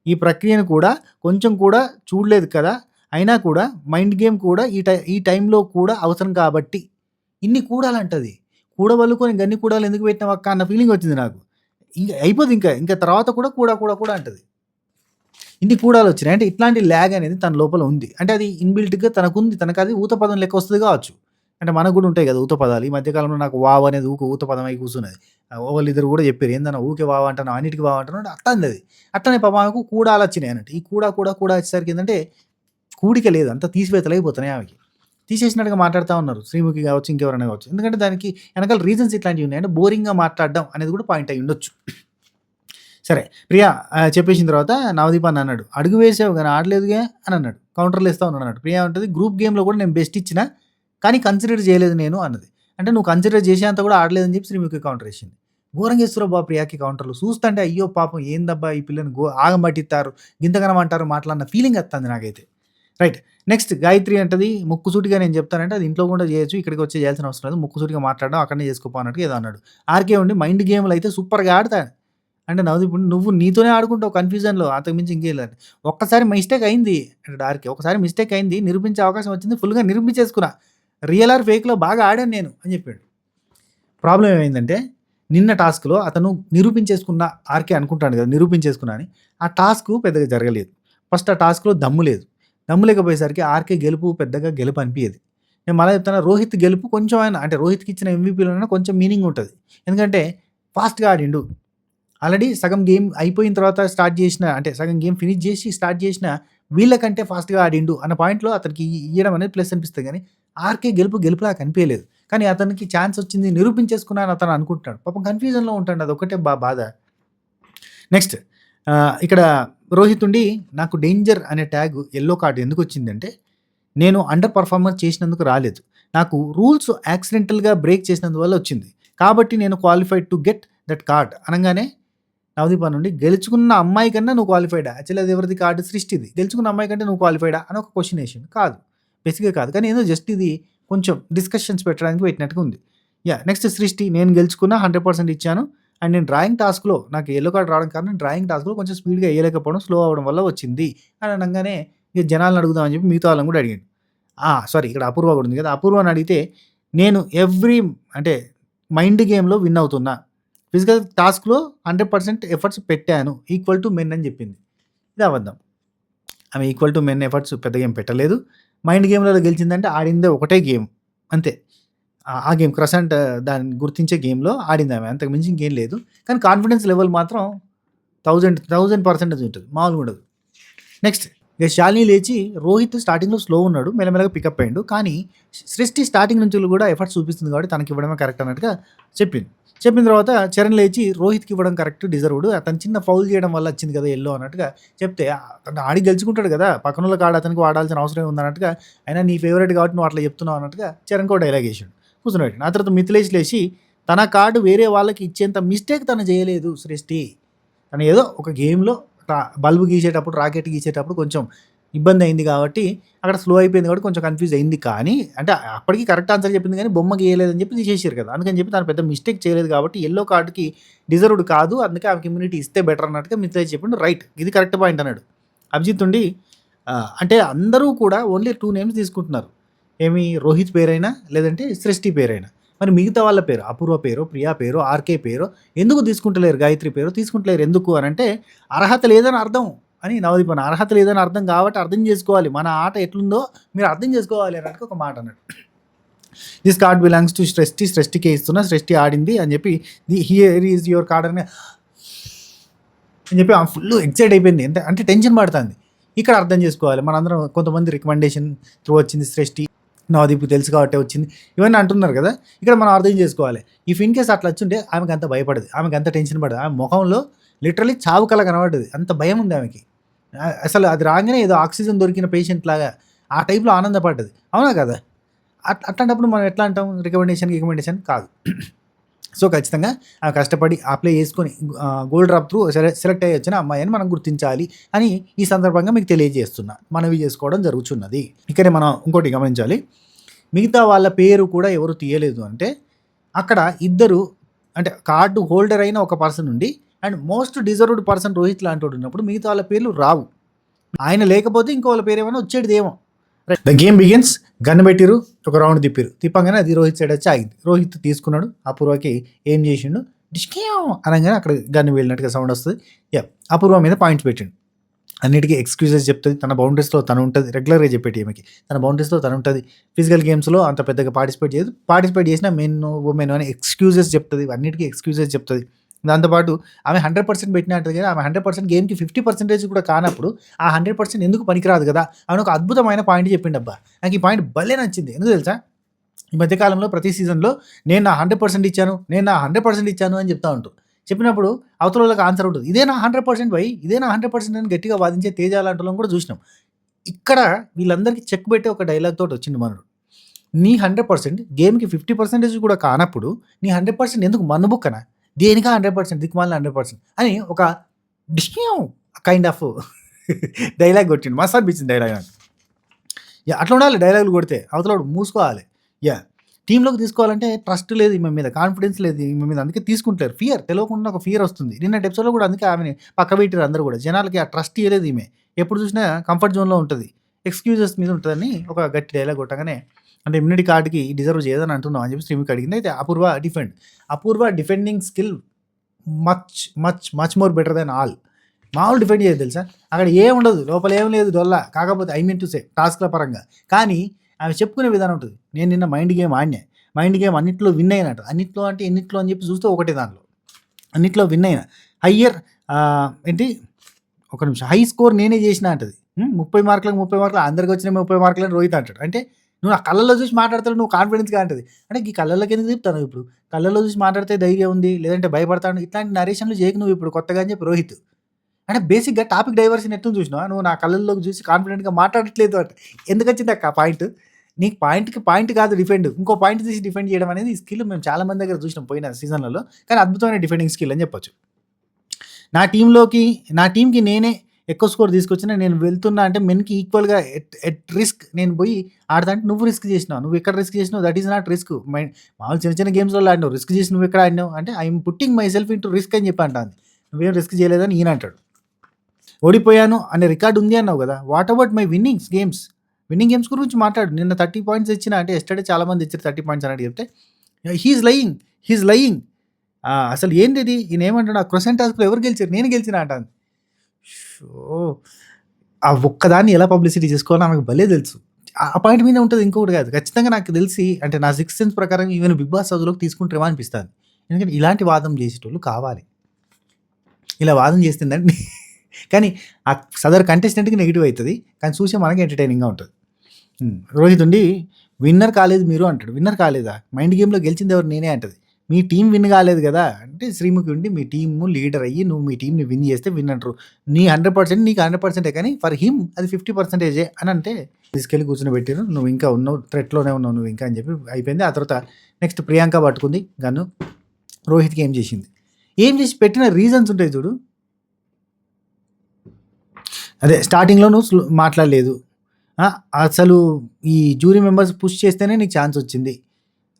ఈ ప్రక్రియను కూడా కొంచెం కూడా చూడలేదు కదా! అయినా కూడా మైండ్ గేమ్ కూడా ఈ టైంలో కూడా అవసరం కాబట్టి ఇన్ని కూడాలంటది. కూడబలుకొని గన్ని కూడాలు ఎందుకు పెట్టినావక్కా అన్న ఫీలింగ్ వచ్చింది నాకు. అయిపోద్ది ఇంకా తర్వాత కూడా అంటది. ఇన్ని కూడాలొచ్చినాయి. అంటే ఇట్లాంటి ల్యాగ్ అనేది తన లోపల ఉంది. అంటే అది ఇన్‌బిల్ట్‌గా తనకుంది. తనకది ఊత పదం లెక్క వస్తది కావచ్చు. అంటే మనకు కూడా ఉంటాయి కదా! ఊత పదాలు. ఈ మధ్య కాలంలో నాకు వావ్ అనేది ఊత పదం అయి కూర్చున్నది. ఒకళ్ళిద్దరు కూడా చెప్పారు. ఏందన్నా ఊకే వావ్ అంటున్నావు, అన్నిటికి వావ్ అంటున్నావు అంటే అట్లనది. అట్లనే పాపం ఆమెకు కూడాలొచ్చినాయి అన్నట్టు. ఈ కూడా వచ్చేసరికి ఏందంటే కూడిక లేదు. అంతా తీసివేతలైపోతున్నాయి ఆమెకి. తీసేసినట్టుగా మాట్లాడుతా ఉన్నారు. శ్రీముఖి కావచ్చు, ఇంకెవరైనా కావచ్చు. ఎందుకంటే దానికి వెనకాల రీజన్స్ ఇట్లాంటివి ఉన్నాయి. అంటే బోరింగ్‌గా మాట్లాడడం అనేది కూడా పాయింట్ అయ్యి ఉండొచ్చు. సరే ప్రియా చెప్పేసిన తర్వాత నవదీప్ అన్న అన్నాడు, అడుగు వేసావు కానీ ఆడలేదుగా అని అన్నాడు. కౌంటర్లు వేస్తా ఉన్నాడు అన్నాడు. ప్రియా ఉంటుంది గ్రూప్ గేమ్‌లో కూడా నేను బెస్ట్ ఇచ్చిన కానీ కన్సిడర్ చేయలేదు నేను అన్నది. అంటే నువ్వు కన్సిడర్ చేసేంత కూడా ఆడలేదని చెప్పి శ్రీముఖి కౌంటర్ వేసింది. ఘోరంగా ఇస్తున్నారు బాబు ప్రియాకి కౌంటర్లు. చూస్తుంటే అయ్యో పాపం ఏందబ్బా ఈ పిల్లని ఆగం పట్టిస్తారు, గింతగనం అంటారు మాటలన్న ఫీలింగ్ వస్తుంది నాకైతే. రైట్. నెక్స్ట్ గాయత్రి అంటది ముక్కుసూటిగా నేను చెప్తానంటే అది ఇంట్లో కూడా చేయొచ్చు, ఇక్కడికి వచ్చి చేయాల్సిన అవసరం లేదు, ముక్కుసూటిగా మాట్లాడడం అక్కడనే చేసుకోపో అన్నట్టు ఏదో అన్నాడు. ఆర్కే ఉండి మైండ్ గేమ్‌లు అయితే సూపర్‌గా ఆడతా అంటే నవదీప్ నువ్వు నీతోనే ఆడుకుంటావు కన్‌ఫ్యూజన్‌లో అంతకు మించి ఇంకేం లేదు. ఒక్కసారి మిస్టేక్ అయింది అంటాడు ఆర్‌కే. ఒకసారి మిస్టేక్ అయింది, నిరూపించే అవకాశం వచ్చింది, ఫుల్‌గా నిరూపించేసుకున్నా. రియల్ ఆర్ ఫేక్‌లో బాగా ఆడాను నేను అని చెప్పాడు. ప్రాబ్లమ్ ఏమైందంటే నిన్న టాస్క్‌లో అతను నిరూపించేసుకున్న ఆర్‌కే అనుకుంటాడు కదా! నిరూపించేసుకున్నా అని. ఆ టాస్క్ పెద్దగా జరగలేదు. ఫస్ట్ ఆ టాస్క్‌లో దమ్ము లేదు. దమ్ము లేకపోయేసరికి ఆర్‌కే గెలుపు పెద్దగా గెలుపు అనిపియదు. నేను మళ్ళా చెప్తున్నా రోహిత్ గెలుపు కొంచెం అయినా అంటే రోహిత్‌కి ఇచ్చిన ఎంవీపీలోనైనా కొంచెం మీనింగ్ ఉంటది. ఎందుకంటే ఫాస్ట్‌గా ఆడిండు. ఆల్రెడీ సగం గేమ్ అయిపోయిన తర్వాత స్టార్ట్ చేసిన అంటే సగం గేమ్ ఫినిష్ చేసి స్టార్ట్ చేసిన వీళ్ళకంటే ఫాస్ట్‌గా ఆడిండు అన్న పాయింట్‌లో అతనికి ఇయ్యడం అనేది ప్లస్ అనిపిస్తది గానీ, ఆర్‌కే గెలుపులా కనిపియలేదు. కానీ అతనికి ఛాన్స్ వచ్చింది నిరూపించేసుకున్నా అని అతను అనుకుంటున్నాడు. పాపం కన్‌ఫ్యూజన్‌లో ఉంటాడు. అదొక్కటే బాధ. నెక్స్ట్ ఇక్కడ రోహిత్ ఉండి నాకు డేంజర్ అనే ట్యాగ్ యెల్లో కార్డ్ ఎందుకొచ్చిందంటే, నేను అండర్ పర్ఫార్మర్ చేసినందుకు రాలేదు. నాకు రూల్స్ యాక్సిడెంటల్‌గా బ్రేక్ చేసినందువల్ల వచ్చింది. కాబట్టి నేను qualified to get that card అనంగానే నవదీప్ నుండి గెలుచుకున్న అమ్మాయి కన్నా నువ్వు క్వాలిఫైడా? యాక్చువల్లీ అది ఎవరిది కార్డ్ సృష్టిది. గెలుచుకున్న అమ్మాయి కంటే నువ్వు క్వాలిఫైడా అని ఒక క్వెషన్ ఏసిండు. కాదు. బేసిక్‌గా కాదు. కానీ ఏదో జస్ట్ ఇది కొంచెం డిస్కషన్స్ పెట్టడానికి పెట్టినట్టుగా ఉంది. నెక్స్ట్ సృష్టి నేను గెలుచుకున్న 100% ఇచ్చాను. అండ్ నేను డ్రాయింగ్ టాస్క్‌లో నాకు యెల్లో కార్డ్ రావడం కారణం డ్రాయింగ్ టాస్క్‌లో కొంచెం స్పీడ్‌గా ఎయలేకపోవడం, స్లో అవ్వడం వల్ల వచ్చింది అని అనంగానే ఇక జనాలను అడుగుదాం అని చెప్పి మిగతా వాళ్ళని కూడా అడిగాడు. సారీ ఇక్కడ అపూర్వ కూడా ఉంది కదా! అపూర్వని అడిగితే నేను అంటే మైండ్ గేమ్‌లో విన్ అవుతున్నా. ఫిజికల్ టాస్క్‌లో 100% ఎఫర్ట్స్ పెట్టాను. ఈక్వల్ టు మెన్ అని చెప్పింది. ఇది అబద్ధం. ఆమె ఈక్వల్ టు మెన్ ఎఫర్ట్స్ పెద్దగా ఏం పెట్టలేదు. మైండ్ గేమ్‌లలో గెలిచిందంటే ఆడిందే ఒకటే గేమ్ అంతే. ఆ గేమ్ క్రసెంట్ దాన్ని గుర్తించే గేమ్‌లో ఆడిందామె. అంతకు మించి ఇంకేం లేదు. కానీ కాన్ఫిడెన్స్ లెవెల్ మాత్రం 1000% ఉంటది. మామూలుగా ఉండదు. నెక్స్ట్ ఇక శాలిని లేచి రోహిత్ స్టార్టింగ్‌లో స్లో ఉన్నాడు. మెల్లమెల్లగా పికప్ అయ్యిండు. కానీ సృష్టి స్టార్టింగ్ నుంచి కూడా ఎఫర్ట్స్ చూపిస్తుంది కాబట్టి తనకి ఇవ్వడమే కరెక్ట్ అన్నట్టుగా చెప్పింది. చెప్పిన తర్వాత చరణ్ లేచి రోహిత్‌కి ఇవ్వడం కరెక్ట్ డిజర్వ్‌డ్. అతను చిన్న ఫౌల్ చేయడం వల్ల వచ్చింది కదా యెల్లో అన్నట్టుగా చెప్తే అతను ఆడి గెలుచుకుంటాడు కదా! పక్కనోళ్ళ కార్డ్ అతనికి వాడాల్సిన అవసరం ఉంది అన్నట్టుగా అయినా నీ ఫేవరెట్ కాబట్టి నువ్వు అట్లా చెప్తున్నావు అన్నట్టుగా చరణ్‌కో డైలాగ్ ఏసాడు. కూర్చోబెట్టిండు. ఆ తర్వాత మిథిలేష్ లేచి తన కార్డ్ వేరే వాళ్ళకి ఇచ్చేంత మిస్టేక్ తను చేయలేదు సృష్టి. తను ఏదో ఒక గేమ్‌లో బల్బ్ గీసేటప్పుడు, రాకెట్ గీసేటప్పుడు కొంచెం ఇబ్బంది అయింది కాబట్టి అక్కడ స్లో అయిపోయింది కాబట్టి కొంచెం కన్‌ఫ్యూజ్ అయింది. కానీ అంటే అప్పటికి కరెక్ట్ ఆన్సర్ చెప్పింది కానీ బొమ్మ గీయలేదని చెప్పి తీసేసారు కదా! అందుకని చెప్పి తను పెద్ద మిస్టేక్ చేయలేదు కాబట్టి యెల్లో కార్డ్‌కి డిజర్వ్డ్ కాదు. అందుకే ఆమెకి ఇమ్యూనిటీ ఇస్తే బెటర్ అన్నట్టుగా మిగతాయి చెప్పిండు. రైట్. ఇది కరెక్ట్ పాయింట్ అన్నాడు. అభిజిత్ ఉండి అంటే అందరూ కూడా ఓన్లీ 2 నేమ్స్ తీసుకుంటున్నారు. ఏమి రోహిత్ పేరైనా లేదంటే సృష్టి పేరైనా. మరి మిగతా వాళ్ళ పేరు అపూర్వ పేరో, ప్రియా పేరో, ఆర్‌కే పేరో ఎందుకు తీసుకుంటలేరు? గాయత్రి పేరో తీసుకుంటలేరు ఎందుకు అనంటే అర్హత లేదని అర్థం అని నవదీప్ అన్న. అర్హత లేదని అర్థం కాబట్టి అర్థం చేసుకోవాలి. మన ఆట ఎట్లుందో మీరు అర్థం చేసుకోవాలి అన్నట్టుగా ఒక మాట అన్నాడు. దిస్ కార్డ్ బిలాంగ్స్ టు సృష్టి. సృష్టికే ఇస్తున్నా. సృష్టి ఆడింది అని చెప్పి హియర్ ఈజ్ యువర్ కార్డ్ అని చెప్పి ఆమె ఫుల్ ఎక్సైట్ అయిపోయింది. అంటే టెన్షన్ పడుతుంది. ఇక్కడ అర్థం చేసుకోవాలి. మనందరం కొంతమంది రికమెండేషన్ త్రూ వచ్చింది సృష్టి. నవదీప్‌కి తెలుసు కాబట్టి వచ్చింది. ఇవన్నీ అంటున్నారు కదా! ఇక్కడ మనం అర్థం చేసుకోవాలి. ఇఫ్ ఇన్ కేస్ అట్లా వచ్చుంటే ఆమెకి అంత భయపడదు. ఆమెకి అంత టెన్షన్ పడదు. ఆమె మొఖంలో లిటరల్లీ చావు కళ కనబడ్డది. అంత భయం ఉంది ఆమెకి. అసలు అది రాగానే ఏదో ఆక్సిజన్ దొరికిన పేషెంట్ లాగా ఆ టైప్‌లో ఆనందపడ్డది. అవునా కదా! అట్లాంటప్పుడు మనం ఎట్లా అంటాం? రికమెండేషన్ కాదు. సో, ఖచ్చితంగా ఆమె కష్టపడి అప్లై చేసుకొని గోల్డ్ డ్రాప్ త్రూ సెలెక్ట్ అయ్యి వచ్చిన అమ్మాయి అని మనం గుర్తించాలి అని ఈ సందర్భంగా మీకు తెలియజేస్తున్నా. మనవి చేసుకోవడం జరుగుతున్నది. ఇక్కడే మనం ఇంకోటి గమనించాలి. మిగతా వాళ్ళ పేరు కూడా ఎవరు తీయలేదు అంటే అక్కడ ఇద్దరు అంటే కార్డు హోల్డర్ అయిన ఒక పర్సన్ ఉండి and most deserved person Rohit లాంటి ఉన్నప్పుడు మిగతా వాళ్ళ పేర్లు రావు. ఆయన లేకపోతే ఇంకో వాళ్ళ పేరు ఏమైనా వచ్చేటిదేమో. The game begins. గన్ పెట్టిరు, ఒక రౌండ్ తిప్పిరు. తిప్పగానే అది రోహిత్ సైడ్ వచ్చి ఆగింది. రోహిత్ తీసుకున్నాడు. అపూర్వకి ఏం చేసిండు? డిష్కేం అనగానే అక్కడ గన్ను వెళ్ళినట్టుగా సౌండ్ వస్తుంది. అపూర్వ మీద పాయింట్స్ పెట్టిండు. అన్నిటికీ ఎక్స్క్యూజెస్ చెప్తుంది. తన బౌండరీస్లో తను ఉంటుంది. రెగ్యులర్గా చెప్పేటి ఈమెకి తన బౌండరీస్లో తను ఉంటుంది. ఫిజికల్ గేమ్స్లో అంత పెద్దగా పార్టిసిపేట్ చేయదు. పార్టిసిపేట్ చేసిన మెన్ ఉమెన్ అని ఎక్స్క్యూజెస్ చెప్తుంది. అన్నిటికీ ఎక్స్క్యూజెస్ చెప్తుంది. దాంతోపాటు ఆమె 100% పెట్టినట్టు కానీ ఆమె 100% గేమ్కి 50% కూడా కానప్పుడు ఆ 100% ఎందుకు పనికిరాదు కదా అని ఒక అద్భుతమైన పాయింట్ చెప్పిండబ్బా. నాకు ఈ పాయింట్ భలే నచ్చింది. ఎందుకు తెలుసా? ఈ మధ్యకాలంలో ప్రతి సీజన్లో నేను నా 100% ఇచ్చాను, నేను నా 100% ఇచ్చాను అని చెప్తా ఉంటారు. చెప్పినప్పుడు అవతల వాళ్ళకి ఆన్సర్ ఉంటుంది. ఇదే నా 100% వై, ఇదే నా 100% అని గట్టిగా వాదించే తేజ లాంటి వాళ్ళని కూడా చూసినాం. ఇక్కడ వీళ్ళందరికీ చెక్ పెట్టే ఒక డైలాగ్ తోటి వచ్చింది మనడు. నీ 100% గేమ్కి 50% కూడా కానప్పుడు నీ 100% ఎందుకు మన్నుబుక్కనా? దేనికా 100% దిక్కుమాలిన 100% అని ఒక డిష్యం కైండ్ ఆఫ్ డైలాగ్ కొట్టిండు. మస్తు అనిపించింది డైలాగ్ నాకు. అట్లా ఉండాలి డైలాగులు కొడితే. అవతల మూసుకోవాలి. టీంలోకి తీసుకోవాలంటే ట్రస్ట్ లేదు ఈమె మీద, కాన్ఫిడెన్స్ లేదు ఈమె మీద. అందుకే తీసుకుంటారు. ఫియర్ తెలియకుండా ఒక ఫియర్ వస్తుంది. నిన్నటి ఎపిసోడ్లో కూడా అందుకే ఆమెని పక్క పెట్టారు అందరూ కూడా. జనాలకి ఆ ట్రస్ట్ ఇవ్వలేదు ఈమె. ఎప్పుడు చూసినా కంఫర్ట్ జోన్లో ఉంటుంది, ఎక్స్క్యూజెస్ మీద ఉంటుందని ఒక గట్టి డైలాగ్ కొట్టగానే అంటే ఇమ్యూనిటీ కార్డ్కి డిజర్వ్ చేయదని అంటున్నాం అని చెప్పి శ్రీముఖి అడిగింది. అయితే Apoorva defending skill much more better than all. మామూలు డిఫెండ్ చేయదు తెలుసా. అక్కడ ఏం ఉండదు, లోపల ఏం లేదు డొల్లా. కాకపోతే ఐ మీన్ టు సే టాస్క్ల పరంగా. కానీ ఆమె చెప్పుకునే విధానం ఉంటుంది. నేను నిన్న మైండ్ గేమ్ ఆడినా, మైండ్ గేమ్ అన్నింటిలో విన్ అయినట్టు. అన్నింటిలో అంటే ఎన్నింటిలో అని చెప్పి చూస్తే ఒకటే దానిలో అన్నింటిలో విన్ అయినా. హయ్యర్ ఏంటి ఒక నిమిషం, హై స్కోర్ నేనే చేసిన అంటది. 30 మార్కులకు అందరికి వచ్చిన 30 మార్కులని రోహిత్ అంటాడు. అంటే నువ్వు నా కళ్ళల్లో చూసి మాట్లాడతాడు, నువ్వు కాన్ఫిడెన్స్గా అంటది. అంటే ఈ కళ్ళలోకి ఎందుకు చెప్తాను ఇప్పుడు? కళ్ళల్లో చూసి మాట్లాడితే ధైర్యం ఉంది, లేదంటే భయపడతాను. ఇట్లాంటి నరేషన్లు చేయకు నువ్వు ఇప్పుడు కొత్తగా అని చెప్పి రోహిత్. అంటే బేసిక్గా టాపిక్ డైవర్షన్ ఎట్లా చూసినావా? నువ్వు నా కళ్ళల్లోకి చూసి కాన్ఫిడెంట్గా మాట్లాడట్లేదు అంటే ఎందుకు వచ్చింది అక్క పాయింట్? నీకు పాయింట్ కాదు డిఫెండ్, ఇంకో పాయింట్ తీసి డిఫెండ్ చేయడం అనేది ఈ స్కిల్ మేము చాలా మంది దగ్గర చూసినాం పోయిన సీజన్లలో. కానీ అద్భుతమైన డిఫెండింగ్ స్కిల్ అని చెప్పొచ్చు. నా టీంకి నేనే ఎక్కువ స్కోర్ తీసుకొచ్చినా నేను వెళ్తున్నా అంటే మెన్కి ఈక్వల్గా ఎట్ రిస్క్ నేను పోయి ఆడతా అంటే నువ్వు రిస్క్ చేసినావు. నువ్వు ఎక్కడ రిస్క్ చేసినావు? That is not risk. మామూలు చిన్న గేమ్స్లో ఆడినావు, రిస్క్ చేసి నువ్వు ఎక్కడ ఆడినావు అంటే I'm putting my self into risk అని చెప్పి అంటాను. నువ్వేం రిస్క్ చేయలేదని ఈయన అంటాడు. ఓడిపోయాను అనే రికార్డు ఉంది అన్నావు కదా, what about my winnowing games గురించి మాట్లాడు. నిన్న 30 పాయింట్స్ ఇచ్చిన అంటే ఎస్టర్డే చాలామంది ఇచ్చారు 30 పాయింట్స్ అన్నట్టు చెప్తే హీఈస్ లయింగ్. అసలు ఏంటిది? ఈయన ఏమంటాడు? ఆ క్వశ్చన్ టాస్క్లో ఎవరు గెలిచారు? నేను గెలిచిన అంటాను. షో ఆ ఒక్కదాన్ని ఎలా పబ్లిసిటీ చేసుకోవాలో ఆమెకు భలే తెలుసు. ఆ పాయింట్ మీద ఉంటుంది, ఇంకొకటి కాదు. ఖచ్చితంగా నాకు తెలిసి అంటే నా 6th సెన్స్ ప్రకారం ఈవెన్ బిగ్ బాస్ హౌస్లోకి తీసుకుంటారేమో అనిపిస్తుంది. ఎందుకంటే ఇలాంటి వాదం చేసేటోళ్ళు కావాలి. ఇలా వాదం చేస్తుందంటే కానీ ఆ సదర్ కంటెస్టెంట్కి నెగిటివ్ అవుతుంది, కానీ చూసే మనకి ఎంటర్టైనింగ్గా ఉంటుంది. రోహిత్ ఉండి విన్నర్ కాలేదు మీరు అంటాడు. విన్నర్ కాలేదా? మైండ్ గేమ్లో గెలిచింది ఎవరు? నేనే అంటది. మీ టీం విన్ కాలేదు కదా అంటే శ్రీముఖి ఉండి మీ టీము లీడర్ అయ్యి నువ్వు మీ టీంని విన్ చేస్తే విన్ అంటారు. నీ 100% నీకు 100%, కానీ ఫర్ హిమ్ అది 50% అని అంటే తీసుకెళ్ళి కూర్చొని పెట్టారు. నువ్వు ఇంకా ఉన్నావు, థ్రెట్లోనే ఉన్నావు నువ్వు ఇంకా అని చెప్పి అయిపోయింది. ఆ తర్వాత నెక్స్ట్ ప్రియాంక పట్టుకుంది గన్ను. రోహిత్కి ఏం చేసి పెట్టిన రీజన్స్ ఉంటాయి చూడు. అదే స్టార్టింగ్‌లో నువ్వు మాట్లాడలేదు. ఆ! అసలు ఈ జ్యూరీ మెంబర్స్ పుష్ చేస్తేనే నీకు ఛాన్స్ వచ్చింది.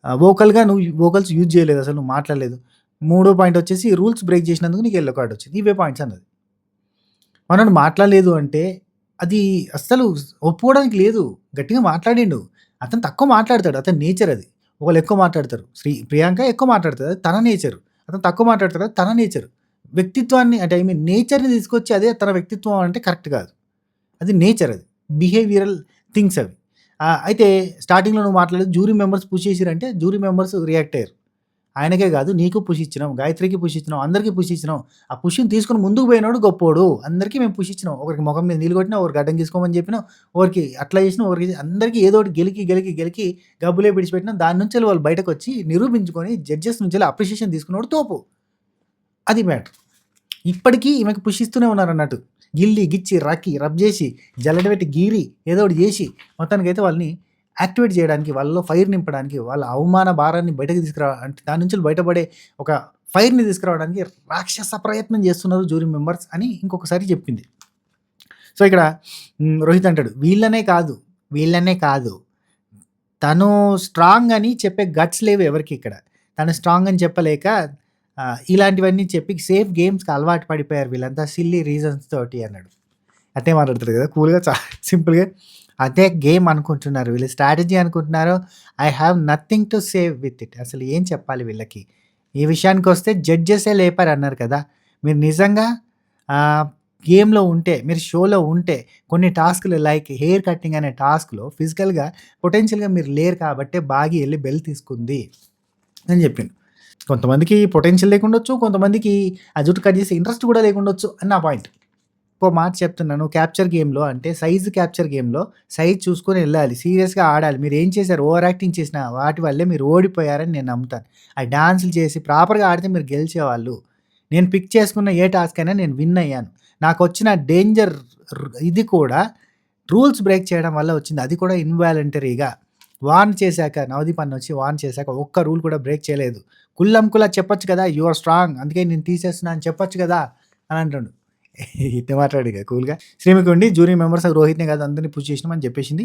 వోకల్‌గా నువ్వు వోకల్స్ యూజ్ చేయలేదు అసలు నువ్వు మాట్లాడలేదు. మూడో పాయింట్ వచ్చేసి రూల్స్ బ్రేక్ చేసినందుకు నీకు యెల్లో కార్డ్ వచ్చింది. ఇవే పాయింట్స్ అన్నది. మనోడు మాట్లాడలేదు అంటే అది అస్సలు ఒప్పుకోవడానికి లేదు. గట్టిగా మాట్లాడిండు. అతను తక్కువ మాట్లాడతాడు. అతని నేచర్ అది. ఒకళ్ళు ఎక్కువ మాట్లాడతారు. ప్రియాంక ఎక్కువ మాట్లాడతది. అది తన నేచర్. అతను తక్కువ మాట్లాడతాడు. అది తన నేచర్. వ్యక్తిత్వాన్ని అంటే ఐ మీన్ నేచర్‌ని తీసుకొచ్చి అదే తన వ్యక్తిత్వం అంటే కరెక్ట్ కాదు. అది నేచర్ అది. బిహేవియరల్ థింగ్స్ అవి. అయితే స్టార్టింగ్‌లో నువ్వు మాట్లాడేది జ్యూరీ మెంబర్స్ పుష్ చేసిరంటే జ్యూరీ మెంబర్స్ రియాక్ట్ అయ్యారు. ఆయనకే కాదు నీకు పుష్ ఇచ్చినాం, గాయత్రికి పుష్ ఇచ్చినాం, అందరికీ పుష్ ఇచ్చినాం. ఆ పుష్‌ని తీసుకొని ముందుకు పోయినోడు గొప్పోడు. అందరికీ మేము పుష్ ఇచ్చినాం. ఒకరికి మొఖం మీద నీళ్ళు కొట్టినాం, ఒకరికి అడ్డం తీసుకోమని చెప్పినాం, ఒకరికి అట్లా చేసినాం, ఒకరికి అందరికీ ఏదో ఒకటి గెలికి గబ్బులే విడిచిపెట్టినాం. దాని నుంచెల్లి వాళ్ళు బయటకొచ్చి నిరూపించుకొని జడ్జెస్ నుంచెల్లి అప్రిషియేషన్ తీసుకున్నోడు తోపు. అది మ్యాటర్. ఇప్పటికీ ఈమెకి పుష్ ఇస్తూనే ఉన్నారన్నట్టు. గిల్లి, గిచ్చి, రబ్ చేసి, జల్లెడ పెట్టి గీరి ఏదో ఒకటి చేసి మొత్తానికైతే వాళ్ళని యాక్టివేట్ చేయడానికి, వాళ్ళలో ఫైర్ నింపడానికి, వాళ్ళ అవమాన భారాన్ని బయటకు అంటే దాని నుంచి బయటపడే ఒక ఫైర్‌ని తీసుకురావడానికి రాక్షస ప్రయత్నం చేస్తున్నారు జ్యూరీ మెంబర్స్ అని ఇంకొకసారి చెప్పింది. సో, ఇక్కడ రోహిత్ అంటాడు వీళ్ళనే కాదు తను స్ట్రాంగ్ అని చెప్పే గట్స్ లేవు ఎవరికీ ఇక్కడ. తను స్ట్రాంగ్ అని చెప్పలేక ఇలాంటివన్నీ చెప్పి సేఫ్ గేమ్స్‌కి అలవాటు పడిపోయారు వీళ్ళంతా సిల్లీ రీజన్స్ తోటి అన్నాడు. అట్టే మాట్లాడతాడు కదా కూల్‌గా సింపుల్‌గా. అదే గేమ్ అనుకుంటున్నారు. వీళ్ళు స్ట్రాటజీ అనుకుంటున్నారు. I have nothing to save with it. అసలు ఏం చెప్పాలి వీళ్ళకి? ఈ విషయానికొస్తే జడ్జెసే లేపారన్నారు కదా! మీరు నిజంగా గేమ్‌లో ఉంటే, మీరు షోలో ఉంటే కొన్ని టాస్క్‌లు లైక్ హెయిర్ కటింగ్ అనే టాస్క్‌లో ఫిజికల్‌గా పొటెన్షియల్‌గా మీరు లేరు కాబట్టే బాగి ఎళ్లి బెల్ తీసుకుంది అని చెప్పిండు. కొంతమందికి పొటెన్షియల్ లేకుండొచ్చు. కొంతమందికి ఆ జుట్టు కట్ చేసే ఇంట్రెస్ట్ కూడా లేకుండొచ్చు అని నా పాయింట్. ఇంకో మాట చెప్తున్నాను. క్యాప్చర్ గేమ్‌లో అంటే సైజ్ క్యాప్చర్ గేమ్‌లో సైజ్ చూసుకొని ఎళ్ళాలి. సీరియస్‌గా ఆడాలి. మీరేం చేశారు? ఓవర్ యాక్టింగ్ చేసిన వాటి వల్లే మీరు ఓడిపోయారని నేను నమ్ముతాను. ఆ డాన్సులు చేసి ప్రాపర్‌గా ఆడితే మీరు గెలిచేవాళ్ళు. నేను పిక్ చేసుకున్న ఏ టాస్క్ అయినా నేను విన్ అయ్యాను. నాకొచ్చిన డేంజర్ ఇది కూడా రూల్స్ బ్రేక్ చేయడం వల్ల వచ్చింది. అది కూడా ఇన్వాలంటరీగా. వార్న్ చేశాక నవదీప్ అన్న వచ్చి వార్న్ చేశాక ఒక్క రూల్ కూడా బ్రేక్ చేయలేదు. కుల్లంకులా చెప్పొచ్చు కదా! You are strong. అందుకే నేను తీసేస్తున్నా అని చెప్పొచ్చు కదా! అని అంటుండు. ఇట్టే మాట్లాడాడు ఇక కూల్‌గా. శ్రీముఖి ఉండి జ్యూరీ మెంబర్స్ రోహిత్‌నే కాదు అందరిని పుష్ చేసినాం అని చెప్పేసింది.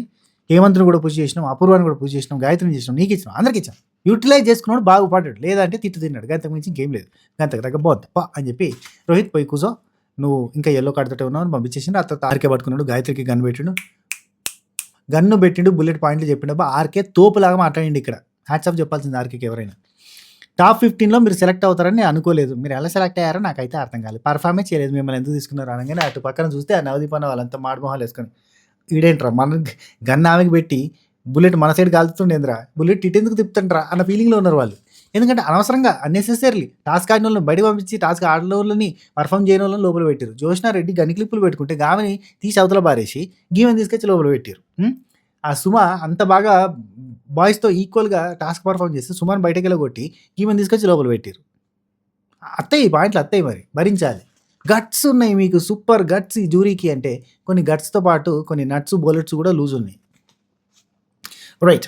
హేమంత్‌ని కూడా పుష్ చేసినాం, అపూర్వాని కూడా పుష్ చేసినాం, గాయత్రిని చేసినాం, నీకు ఇచ్చినాం, అందరికి ఇచ్చాం. యూటిలైజ్ చేసుకున్నాడు బాగుపడ్డాడు. లేదంటే తిట్టు తిన్నాడు. అంతకు మించి ఇంకేం లేదు. గంతకు తగ్గ పో అని చెప్పి రోహిత్ పోయి కూసో నువ్వు ఇంకా యెల్లో కార్డ్ తోటే ఉన్నావు అని పంపించేసిండు. ఆ తర్వాత ఆర్‌కే పట్టుకున్నాడు. గాయత్రికి గన్ పెట్టిండు. గన్ను పెట్టిండు. బుల్లెట్ పాయింట్లు చెప్పిండు. ఆర్‌కే తోపులాగా మాట్లాడిండు ఇక్కడ. హ్యాట్స్ ఆఫ్ చెప్పాల్సింది ఆర్‌కేకి ఎవరైనా. టాప్ 15లో మీరు సెలెక్ట్ అవుతారని నేను అనుకోలేదు. మీరు ఎలా సెలెక్ట్ అయ్యారో నాకైతే అర్థం కాలేదు. పర్ఫార్మే చేయలేదు. మిమ్మల్ని ఎందుకు తీసుకున్నారు అనగానే అటు పక్కన చూస్తే ఆ నవదీప్ అన్న వాళ్ళంతా మాడుమొహాలు వేసుకొని ఈడేంట్రా మన గన్ ఆమెకి పెట్టి బుల్లెట్ మన సైడ్ కాలుతుండేంద్రా బుల్లెట్ ఇటెందుకు తిప్పుతుండ్రా అన్న ఫీలింగ్‌లో ఉన్నారు వాళ్ళు. ఎందుకంటే అనవసరంగా అన్నెసెసరీలీ టాస్క్ ఆడినోళ్ళని బయటకి పంపించి టాస్క్ ఆడనోళ్ళని పర్ఫార్మ్ చేయనోళ్ళని లోపల పెట్టిర్రు. జోష్నా రెడ్డి గన్ క్లిప్పులు పెట్టుకుంటే ఆమెని తీసి అవతల పారేసి ఈమెని తీసుకొచ్చి లోపల పెట్టిర్రు. ఆ సుమ అంత బాగా బాయ్స్‌తో ఈక్వల్‌గా టాస్క్ పర్ఫార్మ్ చేస్తే సుమని బయటకెళ్ళగొట్టి ఈమెను తీసుకొచ్చి లోపల పెట్టిర్రు. అత్తయి పాయింట్లు అత్తయి మరి భరించాలి. గట్స్ ఉన్నాయి మీకు సూపర్ గట్స్ ఈ జ్యూరీకి అంటే కొన్ని గట్స్‌తో పాటు కొన్ని నట్స్, బుల్లెట్స్ కూడా లూజ్ ఉన్నాయి. రైట్.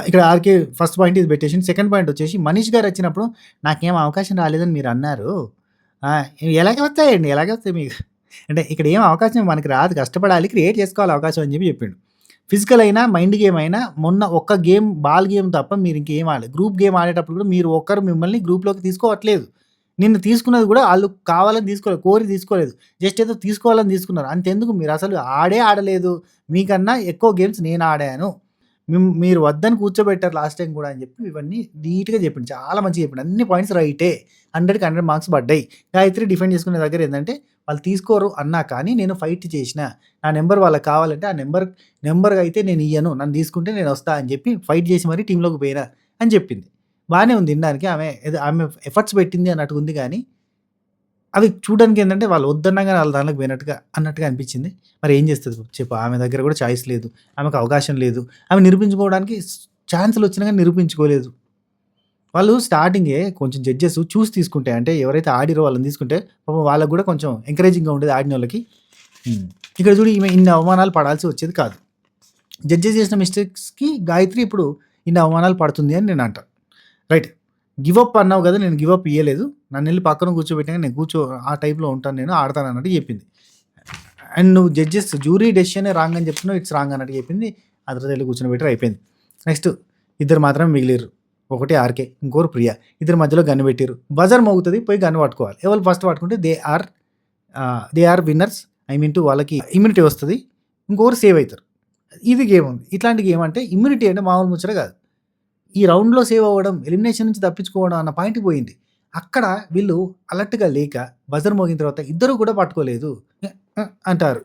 ఇక్కడ ఆర్‌కే ఫస్ట్ పాయింట్ ఇది పెట్టేసిండు. సెకండ్ పాయింట్ వచ్చేసి మనీష్ గారు వచ్చినప్పుడు నాకేం అవకాశం రాలేదని మీరు అన్నారు. ఎలాగ వస్తాయండి? ఎలాగ వస్తాయి మీకు? అంటే ఇక్కడ ఏం అవకాశం మనకి రాదు. కష్టపడాలి. క్రియేట్ చేసుకోవాలి అవకాశం అని చెప్పి చెప్పిండు. ఫిజికల్ అయినా, మైండ్ గేమ్ అయినా మొన్న ఒక్క గేమ్ బాల్ గేమ్ తప్ప మీరు ఇంకేం ఆడలేదు. గ్రూప్ గేమ్ ఆడేటప్పుడు కూడా మీరు ఒక్కరు మిమ్మల్ని గ్రూప్‌లోకి తీసుకోవట్లేదు. నిన్న తీసుకున్నది కూడా ఆళ్ళు కావాలని తీసుకోలేదు. కోరి తీసుకోలేదు. జస్ట్ ఏదో తీసుకోవాలని తీసుకున్నారు. అంతెందుకు మీరు అసలు ఆడలేదు. మీకన్నా ఎక్కువ గేమ్స్ నేను ఆడాను. మీరు వద్దని కూర్చోబెట్టారు లాస్ట్ టైమ్ కూడా అని చెప్పి ఇవన్నీ నీట్‌గా చెప్పిండు. చాలా మంచిగా చెప్పిండు. అన్ని పాయింట్స్ రైటే. 100కి 100 మార్క్స్ పడ్డాయి. గాయత్రి డిఫెండ్ చేసుకునే దగ్గర ఏందంటే వాళ్ళు తీసుకోరు అన్నా కానీ నేను ఫైట్ చేసిన. నా నంబర్ వాళ్ళకి కావాలంటే ఆ నంబర్ అయితే నేను ఇయ్యను. నన్ను తీసుకుంటే నేను వస్తా అని చెప్పి ఫైట్ చేసి మరి టీమ్‌లోకి పోయినా అని చెప్పింది. బానే ఉంది వినడానికి. ఆమె ఎఫర్ట్స్ పెట్టింది అన్నట్టుగా ఉంది గానీ అవి చూడడానికి ఏంటంటే వాళ్ళు వద్దనంగానే వాళ్ళ దాంట్లోకి అన్నట్టుగా అనిపించింది. మరి ఏం చేస్తది చెప్పు? ఆమె దగ్గర కూడా చాయిస్ లేదు. ఆమెకు అవకాశం లేదు. ఆమె నిరూపించుకోవడానికి ఛాన్స్‌లు వచ్చినా గాని నిరూపించుకోలేదు. వాళ్ళు స్టార్టింగే కొంచెం జడ్జెస్ చూసి తీసుకుంటే అంటే ఎవరైతే ఆడిరో వాళ్ళని తీసుకుంటే పాపం వాళ్ళకి కూడా కొంచెం ఎంకరేజింగ్‌గా ఉండేది ఆడినోళ్ళకి. ఇక్కడ చూడు ఈమె ఇన్ని అవమానాలు పడాల్సి వచ్చేది కాదు. జడ్జెస్ చేసిన మిస్టేక్స్‌కి గాయత్రి ఇప్పుడు ఇన్ని అవమానాలు పడుతుంది అని నేను అంటా. రైట్. గివ్ అప్ అన్నావు కదా! నేను గివ్ అప్ ఇయ్యలేదు. నన్నెళ్లి పక్కన కూర్చోబెట్టినాక నేను ఆ టైప్‌లో ఉంటాను నేను ఆడతాను అన్నట్టు చెప్పింది. అండ్ నువ్వు జడ్జెస్ జ్యూరీ డెసిషనే రాంగ్ అని చెప్తున్నావు, ఇట్స్ రాంగ్ అన్నట్టు చెప్పింది. ఆ తర్వాత వెళ్ళి కూర్చొని అయిపోయింది. నెక్స్ట్ ఇద్దరు మాత్రం మిగిలిరు. ఒకటి ఆర్కే, ఇంకోరు ప్రియా. ఇద్దరి మధ్యలో గన్ను పెట్టిరు. బజర్ మోగుతుంది, పోయి గన్ను పట్టుకోవాలి. ఎవరు ఫస్ట్ పట్టుకుంటే they are winners. I mean two వాళ్ళకి ఇమ్యూనిటీ వస్తుంది, ఇంకొకరు సేవ్ అవుతారు. ఇది గేమ్ ఉంది. ఇట్లాంటి గేమ్ అంటే ఇమ్యూనిటీ అంటే మామూలు ముచ్చట కాదు. ఈ రౌండ్లో సేవ్ అవ్వడం, ఎలిమినేషన్ నుంచి తప్పించుకోవడం అన్న పాయింట్కి పోయింది. అక్కడ వీళ్ళు అలర్ట్గా లేక బజర్ మోగిన తర్వాత ఇద్దరు కూడా పట్టుకోలేదు అంటారు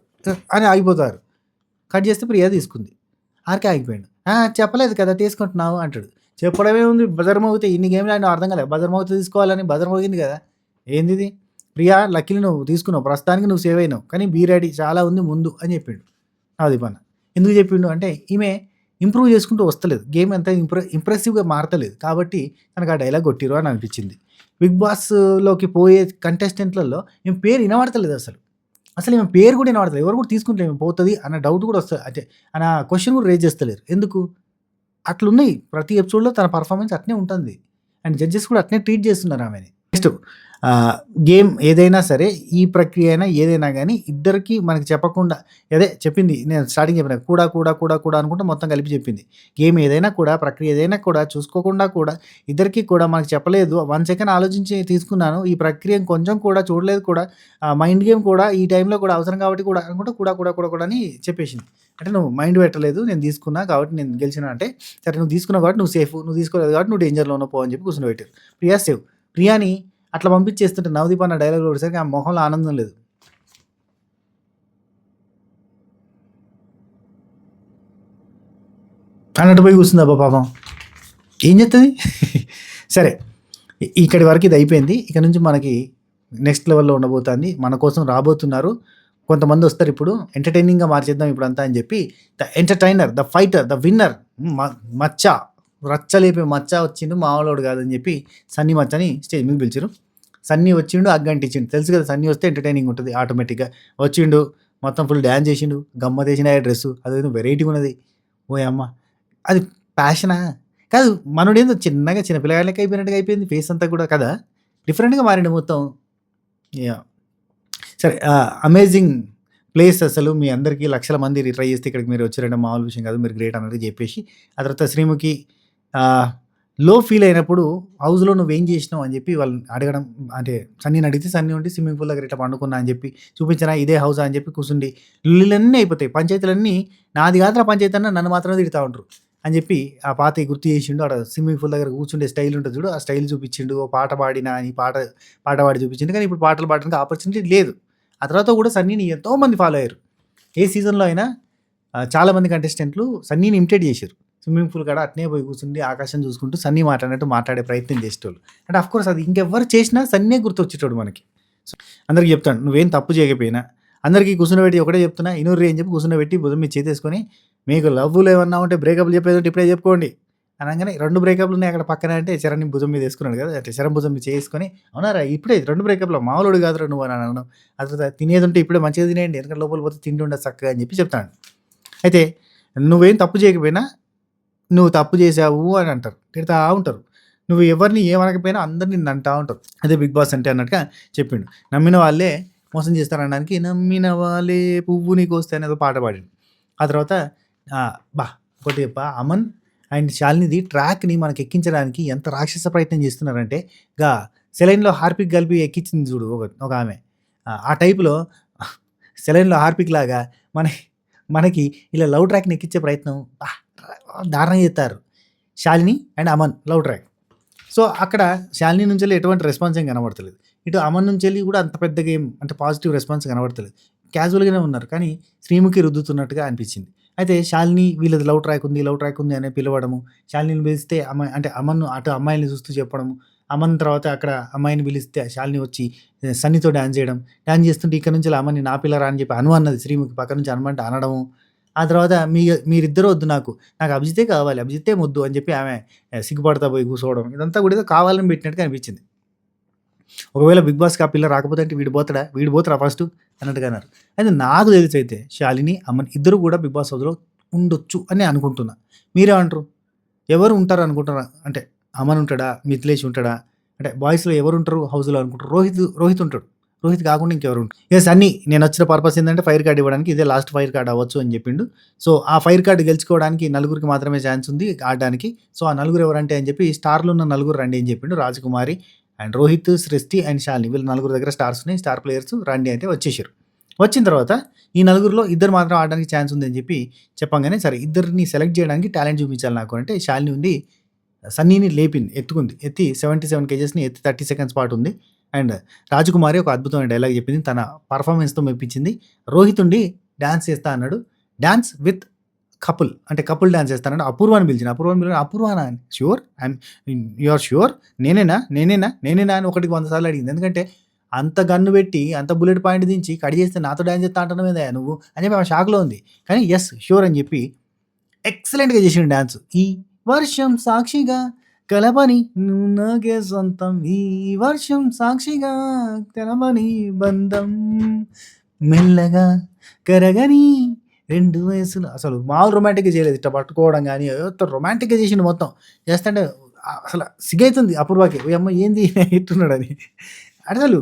అని ఆగిపోతారు. కట్ చేస్తే ప్రియా తీసుకుంది. ఆర్కే ఆగిపోయాడు. చెప్పలేదు కదా తీసుకుంటున్నావు అంటాడు. చెప్పడమే ఉంది, బజర్ మోగితే ఇన్ని గేమ్లు ఆయన అర్థం కాలేదు. బజర్ మోగితే తీసుకోవాలని బజర్ మోగింది కదా, ఏంది ఇది? ప్రియా లక్కీని నువ్వు తీసుకున్నావు, ప్రస్తుతానికి నువ్వు సేవ్ అయినావు, కానీ బీ రెడీ చాలా ఉంది ముందు అని చెప్పిండు నవదీప్ అన్న. ఎందుకు చెప్పిండు అంటే ఈమె ఇంప్రూవ్ చేసుకుంటూ వస్తలేదు, గేమ్ అంతా ఇంప్రెసివ్గా మారతలేదు, కాబట్టి తనకు ఆ డైలాగ్ కొట్టిరు అని అనిపించింది. బిగ్ బాస్లోకి పోయే కంటెస్టెంట్లలో ఈమె పేరు వినబడతలేదు, అసలు ఈమె పేరు కూడా వినబడతలేదు. ఎవరు కూడా తీసుకుంటే ఈమె పోతుంది అన్న డౌట్ కూడా వస్తుంది, అంటే అన్న క్వశ్చన్ కూడా రేజ్ చేస్తలేరు. ఎందుకు అట్లున్నాయి? ప్రతి ఎపిసోడ్లో తన పర్ఫార్మెన్స్ అట్నే ఉంటుంది, అండ్ జడ్జెస్ కూడా అట్నే ట్రీట్ చేస్తున్నారు ఆమెని. నెక్స్ట్ గేమ్ ఏదైనా సరే, ఈ ప్రక్రియ అయినా ఏదైనా కానీ ఇద్దరికి మనకి చెప్పకుండా, అదే చెప్పింది నేను స్టార్టింగ్ చెప్పిన కూడా కూడా కూడా కూడా అనుకుంటే మొత్తం కలిపి చెప్పింది. గేమ్ ఏదైనా కూడా, ప్రక్రియ ఏదైనా కూడా చూసుకోకుండా కూడా ఇద్దరికి కూడా మనకు చెప్పలేదు. 1 సెకండ్ ఆలోచించి తీసుకున్నాను, ఈ ప్రక్రియ కొంచెం కూడా చూడలేదు కూడా, మైండ్ గేమ్ కూడా ఈ టైంలో కూడా అవసరం కాబట్టి కూడా అనుకుంటే కూడా కూడా కూడా కూడా అని చెప్పేసింది. అంటే నువ్వు మైండ్ పెట్టలేదు, నేను తీసుకున్నా కాబట్టి నేను గెలిచిన. అంటే సరే నువ్వు తీసుకున్నావు కాబట్టి నువ్వు సేఫ్, నువ్వు తీసుకోలేదు కాబట్టి నువ్వు డేంజర్లో ఉన్నావు పో అని చెప్పి కూర్చొని పెట్టారు. ప్రియా సేవ్. ప్రియాని అట్లా పంపించేస్తుంటే నవదీప్ అన్న డైలాగ్ వచ్చేసరికి ఆ మొహంలో ఆనందం లేదు. అన్నట్టు పోయి కూర్చుంది. అబ్బా పాపం ఏం చెప్తుంది. సరే ఇక్కడి వరకు ఇది అయిపోయింది. ఇక నుంచి మనకి నెక్స్ట్ లెవెల్లో ఉండబోతుంది. మన కోసం రాబోతున్నారు కొంతమంది, వస్తారు ఇప్పుడు, ఎంటర్టైనింగ్గా మార్చేద్దాం ఇప్పుడు అంతా అని చెప్పి the entertainer, the fighter, the winner, మచ్చ రచ్చలేపే మచ్చ వచ్చిండు, మామూలుడు కాదని చెప్పి సన్నీ మచ్చని స్టేజ్ మీద పిలిచారు. సన్నీ వచ్చిండు, అగ్గంటిచ్చిండు. తెలుసు కదా సన్నీ వస్తే ఎంటర్టైనింగ్ ఉంటుంది ఆటోమేటిక్గా. వచ్చిండు, మొత్తం ఫుల్ డ్యాన్స్ చేసిండు, గమ్మతేసిన డ్రెస్సు అదేదో వెరైటీగా ఉన్నది. ఓ అమ్మ, అది ప్యాషనా కాదు, మనోడేందో చిన్నగా చిన్న పిల్లగాళ్ళకి అయిపోయినట్టుగా అయిపోయింది ఫేస్ అంతా కూడా కదా, డిఫరెంట్గా మారిండు మొత్తం. సరే అమేజింగ్ ప్లేస్ అసలు. మీ అందరికీ లక్షల మంది ట్రై చేస్తే ఇక్కడికి మీరు వచ్చారంటే మామూలు విషయం కాదు, మీరు గ్రేట్ అన్నట్టు చెప్పేసి ఆ తర్వాత శ్రీముఖి లో ఫీల్ అయినప్పుడు హౌస్లో నువ్వేం చేసినావు అని చెప్పి వాళ్ళని అడగడం, అంటే సన్నీని అడిగితే సన్నీ ఉండి స్విమ్మింగ్ పూల్ దగ్గర ఇట్లా పండుకున్నా అని చెప్పి చూపించినా, ఇదే హౌస్ అని చెప్పి కూర్చుండి ఇళ్ళన్నీ అయిపోతాయి. పంచాయతీలన్నీ నాది కాదురా పంచాయతీ అన్న, నన్ను మాత్రమే తిడతా ఉంటారు అని చెప్పి ఆ పాత గుర్తు చేసిండు. అక్కడ స్విమ్మింగ్ పూల్ దగ్గర కూర్చుండే స్టైల్ ఉంటుంది చూడు, ఆ స్టైల్ చూపించిండు. ఓ పాట పాడినా అని పాట పాడి చూపించిండు, కానీ ఇప్పుడు పాటలు పాడడానికి ఆపర్చునిటీ లేదు. ఆ తర్వాత కూడా సన్నీని ఎంతోమంది ఫాలో అయ్యారు. ఏ సీజన్లో అయినా చాలామంది కంటెస్టెంట్లు సన్నీని ఇమిటేట్ చేశారు. స్విమ్మింగ్ పూల్ కాడ అట్నే పోయి కూర్చుండి ఆకాశం చూసుకుంటూ సన్నీ మాట్లాడినట్టు మాట్లాడే ప్రయత్నం చేసేటోళ్ళు. అంటే అఫ్కోర్స్ అది ఇంకెవ్వరు చేసినా సన్నే గుర్తొచ్చేటోడు మనకి. సో అందరికి చెప్తాను, నువ్వేం తప్పు చేయకపోయినా అందరికీ కూర్చునబెట్టి ఒకటే చెప్తున్నా, ఇనూరు అని చెప్పి కూర్చునబెట్టి భుజం మీద చేతేసుకొని, మీకు లవ్వులు ఏమన్నా ఉంటే బ్రేకప్లు చెప్పేదంటే ఇప్పుడే చెప్పుకోండి అనగానే 2 బ్రేకప్లు ఉన్నాయి అక్కడ పక్కన. అంటే చరణ్ భుజం మీద వేసుకున్నాడు కదా, అంటే చరణ్ భుజం మీద చేసుకొని, అవునారా ఇప్పుడే 2 బ్రేకప్లు, మామూలుడు కాదురా నువ్వు అని అనడం. ఆ తర్వాత తినేది ఉంటే ఇప్పుడే మంచిగా తినేయండి, ఎందుకంటే లోపల పోతే తిండి ఉండదు చక్కగా అని చెప్పి చెప్తాను. అయితే నువ్వేం తప్పు చేయకపోయినా నువ్వు తప్పు చేసావు అని అంటారు, తిడతా ఉంటారు. నువ్వు ఎవరిని ఏమనకపోయినా అందరిని నిన్ను అంటా ఉంటారు. అదే బిగ్ బాస్ అంటే అన్నట్టుగా చెప్పిండు. నమ్మిన వాళ్ళే మోసం చేస్తారనడానికి నమ్మిన వాళ్ళే పువ్వు నీకు వస్తే అనేది పాట పాడిండు. ఆ తర్వాత ఒకటి చెప్ప, అమన్ అండ్ శాలినిది ట్రాక్ని మనకి ఎక్కించడానికి ఎంత రాక్షస ప్రయత్నం చేస్తున్నారంటే, సెలైన్లో హార్పిక్ కలిపి ఎక్కించింది చూడు ఒక ఆమె, ఆ టైపులో సెలైన్లో హార్పిక్ లాగా మనకి ఇలా లవ్ ట్రాక్ని ఎక్కించే ప్రయత్నం దారుణం చేస్తారు Shalini and Aman love track. So అక్కడ శాలిని నుంచి వెళ్ళి ఎటువంటి రెస్పాన్స్ ఏం కనబడతలేదు, ఇటు అమన్ నుంచి వెళ్ళి కూడా అంత పెద్ద గేమ్ అంటే పాజిటివ్ రెస్పాన్స్ కనబడతలేదు, క్యాజువల్గానే ఉన్నారు, కానీ శ్రీముఖి రుద్దుతున్నట్టుగా అనిపించింది. అయితే శాలిని వీళ్ళది లవ్ ట్రాక్ ఉంది అనే పిలవడము, శాలినిని పిలిస్తే అమ్మాయి అంటే అమన్ను అటు అమ్మాయిని చూస్తూ చెప్పడము, అమన్ తర్వాత అక్కడ అమ్మాయిని పిలిస్తే శాలిని వచ్చి సన్నీతో డ్యాన్స్ డ్యాన్స్ చేస్తుంటే ఇక్కడ నుంచి అమ్మని నా పిల్లరా అని చెప్పి అన్నది శ్రీముఖి పక్క నుంచి అనమంటే అనడము. ఆ తర్వాత మీరిద్దరూ వద్దు, నాకు అభిజితే కావాలి, అభిజితే వద్దు అని చెప్పి ఆమె సిగ్గుపడతా పోయి కూర్చోవడం, ఇదంతా కూడా ఏదో కావాలని పెట్టినట్టుగా అనిపించింది. ఒకవేళ బిగ్ బాస్కి ఆ పిల్ల రాకపోతే అంటే వీడు పోతారా ఫస్ట్ అన్నట్టుగా అన్నారు. అయితే నాకు తెలిసి అయితే శాలిని అమన్ ఇద్దరు కూడా బిగ్ బాస్ హౌస్లో ఉండొచ్చు అని అనుకుంటున్నా. మీరేమంటారు? ఎవరు ఉంటారు అనుకుంటారా? అంటే అమన్ ఉంటాడా, మిథిలేష్ ఉంటాడా, అంటే బాయ్స్లో ఎవరు ఉంటారు హౌస్లో అనుకుంటారు? రోహిత్ ఉంటాడు, రోహిత్ కాకుండా ఇంకెవరు యెస్ సన్నీ నేనొచ్చిన పర్పస్ ఏందంటే ఫైర్ కార్డ్ ఇవ్వడానికి ఇదే లాస్ట్ ఫైర్ కార్డ్ అవ్వచ్చు అని చెప్పిండు. సో, ఆ ఫైర్ కార్డ్ గెలుచుకోవడానికి నలుగురికి మాత్రమే ఛాన్స్ ఉంది ఆడడానికి. సో, ఆ నలుగురు ఎవరంటే అని చెప్పి స్టార్‌లో ఉన్న నలుగురు రండి అని చెప్పిండు. రాజకుమారి అండ్ రోహిత్, సృష్టి అండ్ శాలిని వీళ్ళు నలుగురు దగ్గర స్టార్స్ ఉన్నాయి. స్టార్ ప్లేయర్స్ రండి అంటే వచ్చేసారు. వచ్చిన తర్వాత ఈ నలుగురిలో ఇద్దరు మాత్రం ఆడడానికి ఛాన్స్ ఉంది అని చెప్పి చెప్పంగానే సరే ఇద్దరిని సెలెక్ట్ చేయడానికి టాలెంట్ చూపించాలి నాకు అంటే శాలిని ఉంది. సన్నీని లేపింది, ఎత్తుకుంది. ఎత్తి 77 కేజెస్‌ని ఎత్తి 30 సెకండ్స్ పాటు ఉంది. అండ్ రాజకుమారి ఒక అద్భుతమైన డైలాగ్ చెప్పింది. తన పర్ఫార్మెన్స్‌తో మెప్పించింది. రోహిత్ ఉండి డాన్స్ చేస్తా అన్నాడు. డాన్స్ విత్ కపుల్ అంటే కపుల్ డాన్స్ చేస్తానంటే అపూర్వాని పిలిచిండు. అపూర్వానా? ష్యూర్? You are sure? నేనేనా? నేనేనా? నేనేనా? అని ఒకటికి 100 సార్లు అడిగింది. ఎందుకంటే అంత గన్ను పెట్టి, అంత బుల్లెట్ పాయింట్ దించి కట్ చేస్తే నాతో డాన్స్ చేస్తా అంటున్నావేందయ్యా నువ్వు? అని చెప్పి ఆమె షాక్‌లో ఉంది. కానీ యెస్ ష్యూర్ అని చెప్పి ఎక్సలెంట్‌గా చేసిండు డాన్స్. ఈ వర్షం సాక్షిగా కలపని నువ్వు నాకే సొంతం ఈ వర్షం సాక్షిగా కలపని బంధం మెల్లగా కరగని 2 వయసులు అసలు మామూలు రొమాంటిక్‌గా చేయలేదు. ఇట్లా పట్టుకోవడం గాని ఎంత రొమాంటిక్‌గా చేసిండు మొత్తం. చేస్తంటే అసల సిగ్గైతుంది అపూర్వకి. ఓయమ్మ ఏంది ఇట్టున్నాడని. అసలు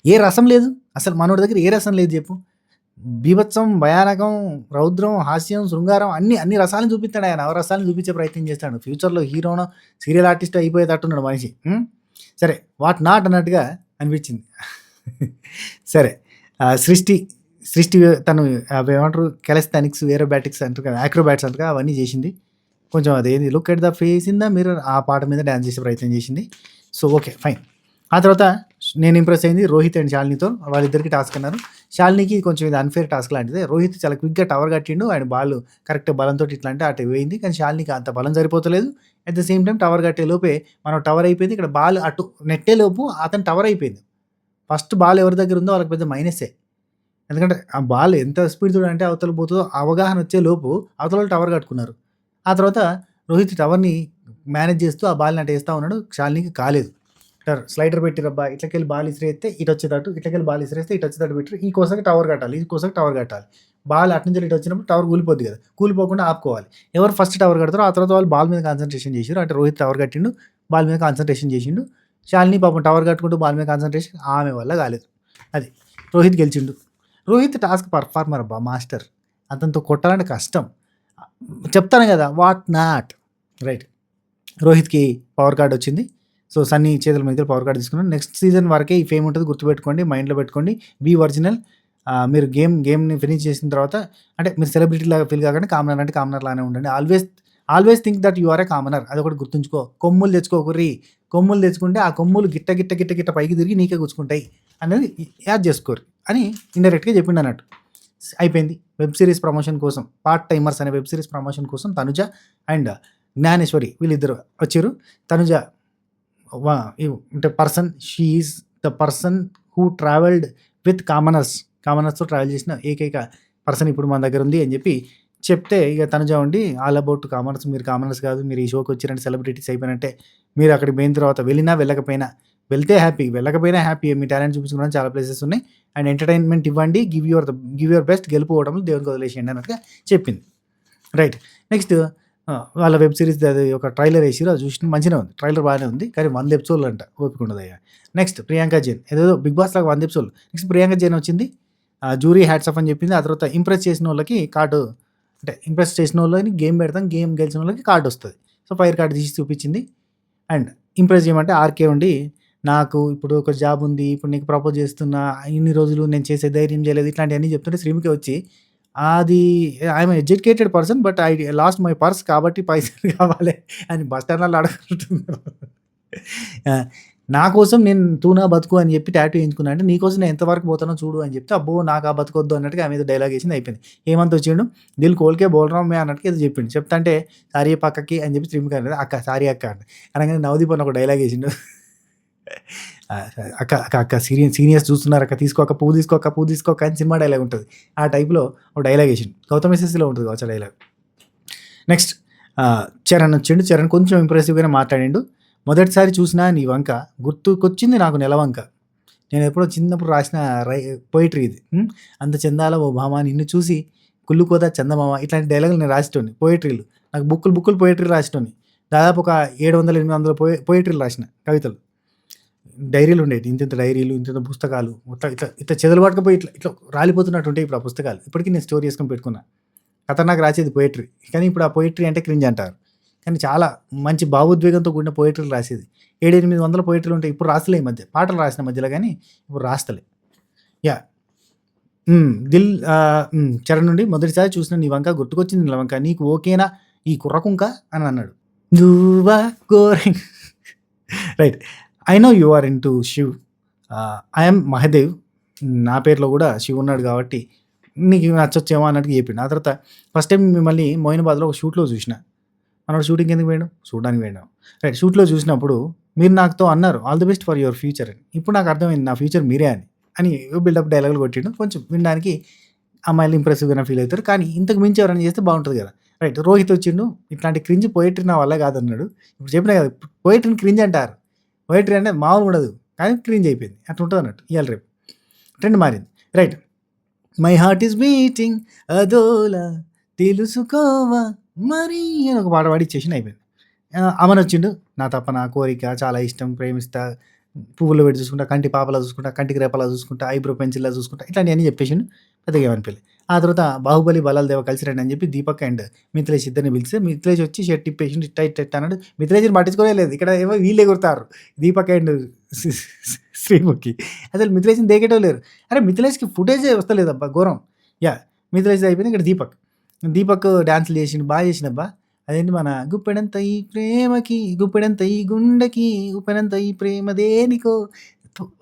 ఏ రసం లేదు. అసలు మనోడి దగ్గర ఏ రసం లేదు చెప్పు. బీభత్సం, భయానకం, రౌద్రం, హాస్యం, శృంగారం అన్ని రసాలను చూపిస్తాడు ఆయన. నవరసాలను చూపించే ప్రయత్నం చేస్తాడు. ఫ్యూచర్‌లో హీరోనో, సీరియల్ ఆర్టిస్ట్ అయిపోయేటట్టున్నాడు మనిషి. సరే వాట్ నాట్ అన్నట్టుగా అనిపించింది. సరే సృష్టి తను అవేమంటారు కాలిస్థానిక్స్, ఏరోబాటిక్స్ అంటారు కదా, యాక్రోబాట్స్ అంటారు కదా అవన్నీ చేసింది. కొంచెం అదేంది look at the face in the mirror ఆ పాట మీద డాన్స్ చేసే ప్రయత్నం చేసింది. So, okay fine. ఆ తర్వాత నేను ఇంప్రెస్ అయింది రోహిత్ అండ్ శాలినితో. వాళ్ళిద్దరికి టాస్క్ అన్నారు. శాలినికి కొంచెం ఇది అన్‌ఫేర్ టాస్క్ లాంటిదే. రోహిత్ చాలా క్విక్‌గా టవర్ కట్టిండు. ఆయన బాల్ కరెక్ట్ బలంతోటి ఇట్లా అంటే అటు పోయింది. కానీ శాలినికి అంత బలం సరిపోతలేదు. At the same time tower కట్టే లోపే మనం టవర్ అయిపోయింది. ఇక్కడ బాల్ అటు నెట్టే లోపు అతను టవర్ అయిపోయింది. ఫస్ట్ బాల్ ఎవరి దగ్గర ఉందో వాళ్ళకి పెద్ద మైనస్సే. ఎందుకంటే ఆ బాల్ ఎంత స్పీడ్‌తో అంటే అవతల పోతుందో అవగాహన వచ్చే లోపు అవతలోళ్ళు టవర్ కట్టుకున్నారు. ఆ తర్వాత రోహిత్ టవర్‌ని మేనేజ్ చేస్తూ ఆ బాల్‌ని అటు ఏస్తా ఉన్నాడు. శాలినికి కాలేదు. స్లైడర్ పెట్టిరబ్బా ఇట్లకెళ్ళి బాల్ ఇసిరేస్తే ఇటు వచ్చేటట్టు, ఇట్లకెళ్ళి బాల్ ఇసిరేస్తే ఇటు వచ్చేటట్టు పెట్టిరు. ఈ కోసకి టవర్ కట్టాలి, ఈ కోసకి టవర్ కట్టాలి. బాల్ అటు నుంచి ఇటు వచ్చినప్పుడు టవర్ కూలిపోద్ది కదా, కూలిపోకుండా ఆపుకోవాలి. ఎవరు ఫస్ట్ టవర్ కడతారో ఆ తర్వాత వాళ్ళు బాల్ మీద కాన్సంట్రేషన్ చేసిరు. అంటే రోహిత్ టవర్ కట్టిండు, బాల్ మీద కాన్సంట్రేషన్ చేసిండు. శాలిని పాపం టవర్ కట్టుకుంటూ బాల్ మీద కాన్సంట్రేషన్ ఆమె వల్ల కాలేదు. అది రోహిత్ గెలిచిండు. రోహిత్ టాస్క్ పర్ఫార్మర్ అబ్బా మాస్టర్. అతనితో కొట్టాలంటే కష్టం. చెప్తాను కదా వాట్ నాట్ రైట్. రోహిత్‌కి పవర్ కార్డ్ వచ్చింది. సో, సన్నీ చేతుల మీదకెళ్ళి పవర్ కార్డ్ తీసుకున్నాడు. నెక్స్ట్ సీజన్ వరకే ఈ ఫేమ్ ఉంటది గుర్తుపెట్టుకోండి. మైండ్‌లో పెట్టుకోండి. Be original. మీరు గేమ్‌ని ఫినిష్ చేసిన తర్వాత అంటే మీరు సెలబ్రిటీలాగా ఫీల్ కాకండి. కామనర్ అంటే కామనర్ లానే ఉండండి. Always think that you are a commoner. అదొకటి గుర్తుంచుకో. కొమ్ములు తెచ్చుకోకుర్రి. కొమ్ములు తెచ్చుకుంటే ఆ కొమ్ములు గిట్ట పైకి తిరిగి నీకే గుచ్చుకుంటాయి అనేది యాద్ చేసుకోర్రి అని ఇండైరెక్ట్‌గా చెప్పిండన్నట్టు. అయిపోయింది. వెబ్ సీరీస్ ప్రమోషన్ కోసం పార్ట్ టైమర్స్ అనే వెబ్ సీరీస్ ప్రమోషన్ కోసం తనుజ అండ్ జ్ఞానేశ్వరి వీళ్ళిద్దరు వచ్చిర్రు. తనుజ అంటే she is the person who travelled with కామనర్స్‌తో ట్రావెల్ చేసిన ఏకైక పర్సన్ ఇప్పుడు మన దగ్గర ఉంది అని చెప్పి చెప్తే ఇక తనుజ ఉండి ఆల్ అబౌట్ కామనర్స్, మీరు కామనర్స్ కాదు, మీరు ఈ షోకి వచ్చిరంటే సెలబ్రిటీస్ అయిపోయినట్టే. మీరు అక్కడికి పోయిన తర్వాత వెళ్ళినా వెళ్ళకపోయినా, వెళ్తే హ్యాపీ, వెళ్ళకపోయినా హ్యాపీ. మీ టాలెంట్ చూపించుకోవడానికి చాలా ప్లేసెస్ ఉన్నాయి. అండ్ ఎంటర్టైన్మెంట్ ఇవ్వండి. Give your best. గెలుపుకోవడంలో దేవునికి వదిలేసేయండి అన్నట్టుగా చెప్పింది. రైట్. నెక్స్ట్ వాళ్ళ వెబ్ సీరీస్ అది ఒక ట్రైలర్ వేసిర్రు. అది చూసిన మంచిగానే ఉంది. ట్రైలర్ బాగానే ఉంది. కానీ 100 ఎపిసోడ్లు అంట. ఓపిక ఉండదయ్యా. నెక్స్ట్ ప్రియాంక జైన్ ఏదేదో బిగ్ బాస్ లాగా 100 ఎపిసోడ్లు. నెక్స్ట్ ప్రియాంక జైన్ వచ్చింది. జ్యూరీ హ్యాట్స్ ఆఫ్ అని చెప్పింది. ఆ తర్వాత ఇంప్రెస్ చేసిన వాళ్ళకి కార్డు అంటే ఇంప్రెస్ చేసిన వాళ్ళని గేమ్ పెడతాం. గేమ్ గెలిచిన వాళ్ళకి కార్డు వస్తుంది. సో, ఫైర్ కార్డు తీసి చూపించింది. అండ్ ఇంప్రెస్ చేయమంటే ఆర్కే ఉండి నాకు ఇప్పుడు ఒక జాబ్ ఉంది. ఇప్పుడు నీకు ప్రపోజ్ చేస్తున్నా. ఇన్ని రోజులు నేను చేసే ధైర్యం చేయలేదు. ఇట్లాంటివన్నీ చెప్తుంటే శ్రీముఖి వచ్చి అది I'm educated person but I lost my purse కాబట్టి పైసలు కావాలి అని బస్ స్టాండ్‌లలో అడుగుతున్నారు. నా కోసం నేను తూనా బతుకు అని చెప్పి టాటూ వేయించుకున్నా అంటే నీకోసం నేను ఎంతవరకు పోతానో చూడు అని చెప్తే అబ్బో నాకు ఆ బతుకొద్దు అన్నట్టుగా ఆమె ఏదో డైలాగ్ వేసింది అయిపోయింది. హేమంత్ వచ్చిండు దిల్ కోల్కే బోల్ రామ్ మే అన్నట్టుగా ఏదో చెప్పిండు. చెప్తాంటే సారీ పక్కకి అని చెప్పి శ్రీముఖి అన్నది అక్క సారీ అక్క అంట. అనగానే నవదీప్ అన్న ఒక డైలాగ్ వేసిండు. అక్క అక్క అక్క సీనియర్స్ చూస్తున్నారు అక్క తీసుకోక పువ్వు తీసుకోక అని సినిమా డైలాగ్ ఉంటుంది. ఆ టైప్లో ఒక డైలాగ్ వేసిండు. గౌతమ్ ఎస్ఎస్సీలో ఉంటుంది కావచ్చు ఆ డైలాగ్. నెక్స్ట్ చరణ్ వచ్చిండు. చరణ్ కొంచెం ఇంప్రెసివ్గానే మాట్లాడిండు. మొదటిసారి చూసినా నీ వంక గుర్తుకొచ్చింది నాకు నెలవంక. నేను ఎప్పుడో చిన్నప్పుడు రాసిన పోయిటరీ ఇది. అంత చందాల ఓ భామ నిన్ను చూసి కుళ్ళుకోదా చందమామ ఇట్లాంటి డైలాగులు నేను రాసేటోని పోయిటరీలు. నాకు బుక్కులు పోయిటరీ రాసేటోని. దాదాపు ఒక 700, 800 పోయిటరీలు రాసిన కవితలు. డైరీలు ఉండేవి. ఇంతింత డైరీలు, ఇంతింత పుస్తకాలు మొత్తం ఇట్లా ఇట్లా చెదలు పట్టుకుపోయి ఇట్లా ఇట్లా రాలిపోతున్నట్టు ఉంటాయి ఇప్పుడు ఆ పుస్తకాలు. ఇప్పటికి నేను స్టోర్ చేసుకొని పెట్టుకున్నా. ఖతర్నాక్ రాసేది పోయెట్రీ. కానీ ఇప్పుడు ఆ పోయెట్రీ అంటే క్రింజ్ అంటారు. కానీ చాలా మంచి భావోద్వేగంతో కూడిన పోయెట్రీలు రాసేది. 700-800 పోయెట్రీలు ఉంటాయి. ఇప్పుడు రాస్తలే ఈ మధ్య. పాటలు రాసిన మధ్యలో గానీ ఇప్పుడు రాస్తలే. యాహ్! చరణ్ నుండి మొదటిసారి చూసిన నీ వంక గుర్తుకొచ్చింది నిలవంక. నీకు ఓకేనా ఈ కుర్రకుంక అని అన్నాడు. నువ్వా గోరింక right. I know you are into Shiv. I am Mahadev. నా పేరులో కూడా శివ్ ఉన్నాడు కాబట్టి నీకు నచ్చొచ్చేమో అన్నట్టుగా చెప్పిండు. ఆ తర్వాత ఫస్ట్ టైం మిమ్మల్ని మోయినాబాద్‌లో ఒక షూట్‌లో చూసిన. మనోడు షూటింగ్‌కి ఎందుకు పోయిండు? చూడడానికి పోయిండు. రైట్. షూట్‌లో చూసినప్పుడు మీరు నాతో అన్నారు all the best for your future అని. ఇప్పుడు నాకు అర్థమైంది నా ఫ్యూచర్ మీరే అని బిల్డప్ డైలాగులు కొట్టిండు. కొంచెం వినడానికి అమ్మాయిలు ఇంప్రెసివ్‌గానే ఫీల్ అవుతారు. కానీ ఇంతకు మించి ఎవరైనా చేస్తే బాగుంటది కదా! రైట్. రోహిత్ వచ్చిండు. ఇట్లాంటి క్రింజ్ పోయెట్రీ నా వల్ల కాదన్నాడు. ఇప్పుడు చెప్పినా కదా! పోయెట్రీని క్రింజ్ అంటారు. పోయెట్రీ అంటే మామూలుగా ఉండదు. కానీ క్రింజ్ అయిపోయింది. అట్లా ఉంటది అన్నట్టు ఇయాల రేపు. ట్రెండ్ మారింది. Right. My heart is beating అదోలా తెలుసుకోవా మరి అని ఒక పాట పాడి ఇచ్చేసిండు అయిపోయింది. అమన్ వచ్చిండు. నా తపన, కోరిక, చాలా ఇష్టం, ప్రేమిస్తా, పువ్వుల్లో పెట్టి చూసుకుంటా, కంటి పాపలా చూసుకుంటా, కంటికి రేపలా చూసుకుంటా, ఐబ్రో పెన్సిల్లా చూసుకుంటా ఇట్లాంటివన్నీ చెప్పేసిండు. పెద్దగా ఏమనిపియలే. ఆ తర్వాత బాహుబలి, బలాల దేవ కలిసి రండి అని చెప్పి దీపక్ అండ్ మిథిలేష్ ఇద్దరిని పిలిస్తే మిథిలేష్ వచ్చి షర్ట్ ఇప్పేసిండు. ఇట్ట ఇట్ట ఇట్ట అన్నాడు. మిథిలేష్‌ని పట్టించుకోనే లేదు. ఇక్కడ ఏమో వీళ్ళే కొడతారు. దీపక్ అండ్ శ్రీముఖి. అసలు మిథిలేష్‌ని దేకేటోళ్ళు లేరు. అరే మిథిలేష్‌కి ఫుటేజే వస్తలేదబ్బా ఘోరం. యాహ్! మిథిలేష్‌ది అయిపోయింది. ఇక్కడ దీపక్ డాన్స్‌లు చేసిండు. బాగా చేసిండబ్బా. అదేంటి మన గుప్పెడంత ఈ ప్రేమకి, గుప్పెడంత ఈ గుండెకి, ఉప్పెనంత ఈ ప్రేమ దేనికో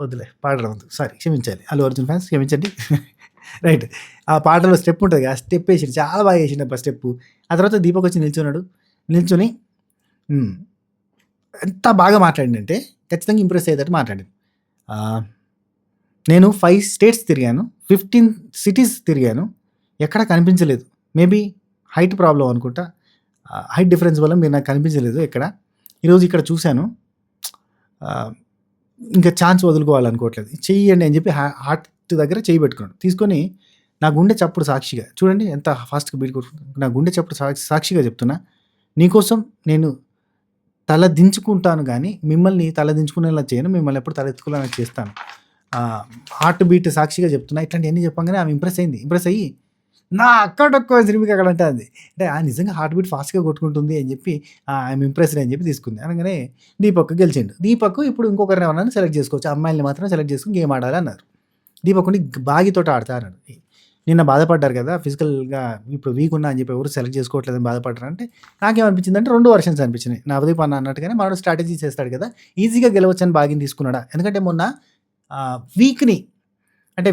వద్దులే పాడడం వద్దు. సారీ క్షమించాలి. అల్లు అర్జున్ ఫ్యాన్స్ క్షమించండి. రైట్. ఆ పాటలో స్టెప్ ఉంటది కదా! ఆ స్టెప్ ఏసిండు. చాలా బాగా ఏసిండబ్బా స్టెప్పు. ఆ తర్వాత దీపక్ వచ్చి నిల్చున్నాడు. నిల్చొని ఎంత బాగా మాట్లాడిండంటే ఖచ్చితంగా ఇంప్రెస్ అయ్యేటట్టు మాట్లాడిండు. నేను 5 స్టేట్స్ తిరిగాను. 15 సిటీస్ తిరిగాను. ఎక్కడా కనిపించలేదు. మేబీ హైట్ ప్రాబ్లమ్ అనుకుంటా. హైట్ డిఫరెన్స్ వల్ల మీరు నాకు కనిపించలేదు ఎక్కడ. ఈరోజు ఇక్కడ చూశాను. ఇంకా ఛాన్స్ వదులుకోవాలనుకోవట్లేదు. చెయ్యండి అని చెప్పి హార్ట్ దగ్గర చెయ్యి పెట్టుకున్నాడు. తీసుకొని నా గుండె చప్పుడు సాక్షిగా చూడండి ఎంత ఫాస్ట్‌గా బీట్ కొట్టుకుంటుంది. నా గుండె చప్పుడు సాక్షిగా చెప్తున్నా. నీకోసం నేను తల దించుకుంటాను గానీ మిమ్మల్ని తల దించుకునేలా చేయను. మిమ్మల్ని ఎప్పుడు తలెత్తుకునేలా చేస్తాను. హార్ట్ బీట్ సాక్షిగా చెప్తున్నా. ఇట్లాంటివన్నీ చెప్పంగానే ఆమె ఇంప్రెస్ అయింది. ఇంప్రెస్ అయ్యి నా అక్కడొక్క శ్రీమికి అక్కడ అంటాంది. అంటే నిజంగా హార్ట్ బీట్ ఫాస్ట్‌గా కొట్టుకుంటుంది అని చెప్పి ఐయామ్ ఇంప్రెస్డ్ అని చెప్పి తీసుకుంది. అనగానే దీపక్ గెలిచిండు. దీపక్ ఇప్పుడు ఇంకొకరిని ఎవరైనా సెలెక్ట్ చేసుకోవచ్చు. అమ్మాయిల్ని మాత్రం సెలెక్ట్ చేసుకొని గేమ్ ఆడాలి అన్నారు. దీపక్ ఉండి బాగితోటి ఆడతా అన్నాడు. నిన్న బాధపడ్డారు కదా! ఫిజికల్‌గా ఇప్పుడు వీక్ ఉన్నా అని చెప్పి ఎవరు సెలెక్ట్ చేసుకోవట్లేదని బాధపడ్డారు అంటే నాకేమనిపించిందంటే 2 వర్షన్స్ అనిపించినాయి. నవదీప్ అన్న అన్నట్టుగానే మనోడు స్ట్రాటజీ చేస్తాడు కదా! ఈజీగా గెలవచ్చని బాగిని తీసుకున్నాడా? ఎందుకంటే మొన్న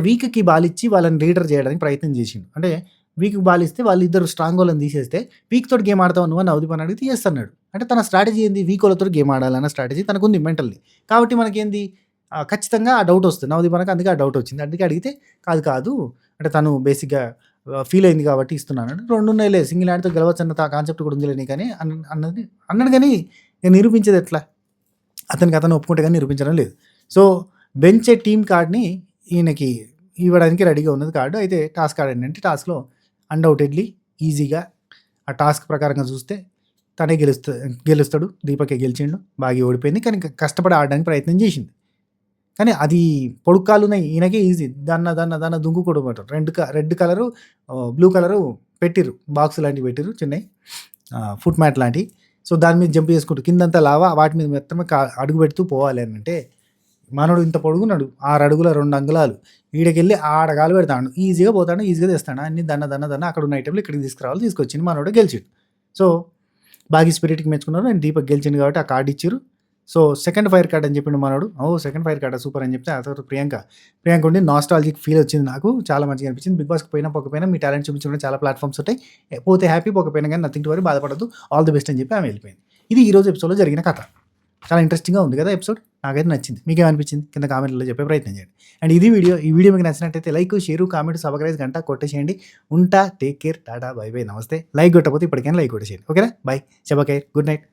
వీక్‌కి బాలిచ్చి వాళ్ళని లీడర్ చేయడానికి ప్రయత్నం చేసిండు. అంటే వీక్‌కి బాలిస్తే వాళ్ళిద్దరు స్ట్రాంగోళ్ళని తీసేస్తే వీక్‌తోటి గేమ్ ఆడతావా నువ్వు అని నవదీప్ అని అడిగితే యెస్ అన్నాడు. అంటే తన స్ట్రాటజీ ఏంది? వీకోళ్ళతోటి గేమ్ ఆడాలన్న స్ట్రాటజీ తనకుంది మెంటల్లీ. కాబట్టి మనకేంది ఖచ్చితంగా ఆ డౌట్ వస్తుంది. నవదీప్ అన్నకి అందుకే ఆ డౌట్ వచ్చింది. అందుకే అడిగితే కాదు అంటే తను బేసిక్‌గా ఫీల్ అయింది కాబట్టి ఇస్తున్నాను. 2 ఉన్నాయిలే సింగిల్ హ్యాండ్‌తో గెలవచ్చన్న కాన్సెప్ట్ కూడా ఉందిలే నీకని అన్నాడు గానీ నిరూపించేది ఎట్లా? అతనికి అతను ఒప్పుకుంటే గానీ నిరూపించడం లేదు. సో బెంచే టీమ్ కార్డ్‌ని ఈయనకి ఇవ్వడానికి రెడీగా ఉన్నది కార్డు. అయితే టాస్క్ ఆడండి. టాస్క్‌లో అన్‌డౌటెడ్‌లీ ఈజీగా ఆ టాస్క్ ప్రకారంగా చూస్తే తనే గెలుస్తాడు. దీపకే గెలిచిండు. బాగి ఓడిపోయింది. కానీ కష్టపడి ఆడడానికి ప్రయత్నం చేసింది. కానీ అది పొడుగు కాళ్ళున్నాయి. ఈయనకే ఈజీ. దన్న దుంకుకోవడం రెడ్ కలరు, బ్లూ కలరు పెట్టిర్రు. బాక్స్ లాంటివి పెట్టిర్రు చిన్నయి. ఫుట్ మ్యాట్ లాంటివి. సో దాని మీద జంప్ చేసుకుంటూ కిందంతా లావా వాటి మీద మొత్తమే అడుగు పెడుతూ పోవాలి అని అంటే మనోడు ఇంత పొడుగున్నాడు. 6 అడుగుల 2 అంగుళాలు. ఈడకెళ్ళి ఆడ కాలు పెడతాడు. ఈజీగా పోతాడు. ఈజీగా తెస్తాడు. అన్ని దన్న అక్కడ ఉన్న ఐటెంలు ఇక్కడికి తీసుకురావాలి. తీసుకొచ్చిండు. మనోడు గెలిచిండు. సో బాగా స్పిరిట్‌కి మెచ్చుకున్నారు. అండ్ దీపక్ గెలిచిండు కాబట్టి ఆ కార్డ్ ఇచ్చిర్రు. సో సెకండ్ ఫైర్ కార్డ్ అని చెప్పిండు మనోడు. సెకండ్ ఫైర్ కార్డా సూపర్ అని చెప్తే ఆ తర్వాత ప్రియాంక ఉండి నాస్టాల్జిక్ ఫీల్ వచ్చింది నాకు. చాలా మంచిగా అనిపించింది. బిగ్ బాస్‌కి పోకపోయినా మీ టాలెంట్ చూపించడం చాలా ప్లాట్‌ఫామ్స్ ఉంటాయి. పోతే హ్యాపీ, పోకపోయినా కానీ నథింగ్ టు వరీ, బాధపడద్దు. ఆల్ ది బెస్ట్ అని చెప్పి ఆమె వెళ్ళిపోయింది. ఇది ఈరోజు ఎపిసోడ్‌లో జరిగిన కథ. చాలా ఇంట్రెస్టింగ్‌గా ఉంది కదా ఎపిసోడ్. నాకైతే నచ్చింది. మీకేమనిపించింది? కింద కామెంట్‌లలో చెప్పే ప్రయత్నం చేయండి. అండ్ ఈ వీడియో మీకు నచ్చినట్టయితే లైక్, షేర్, కామెంట్, సబ్స్క్రైబ్ గంట కొట్టేసేయండి. ఉంటా. Take care. Tata. By by. నమస్తే. లైక్ కొట్టకపోతే ఇప్పటికైనా లైక్ కొట్టేసేయండి. ఓకేనా? బై. శుభ ఖైర్. Good night.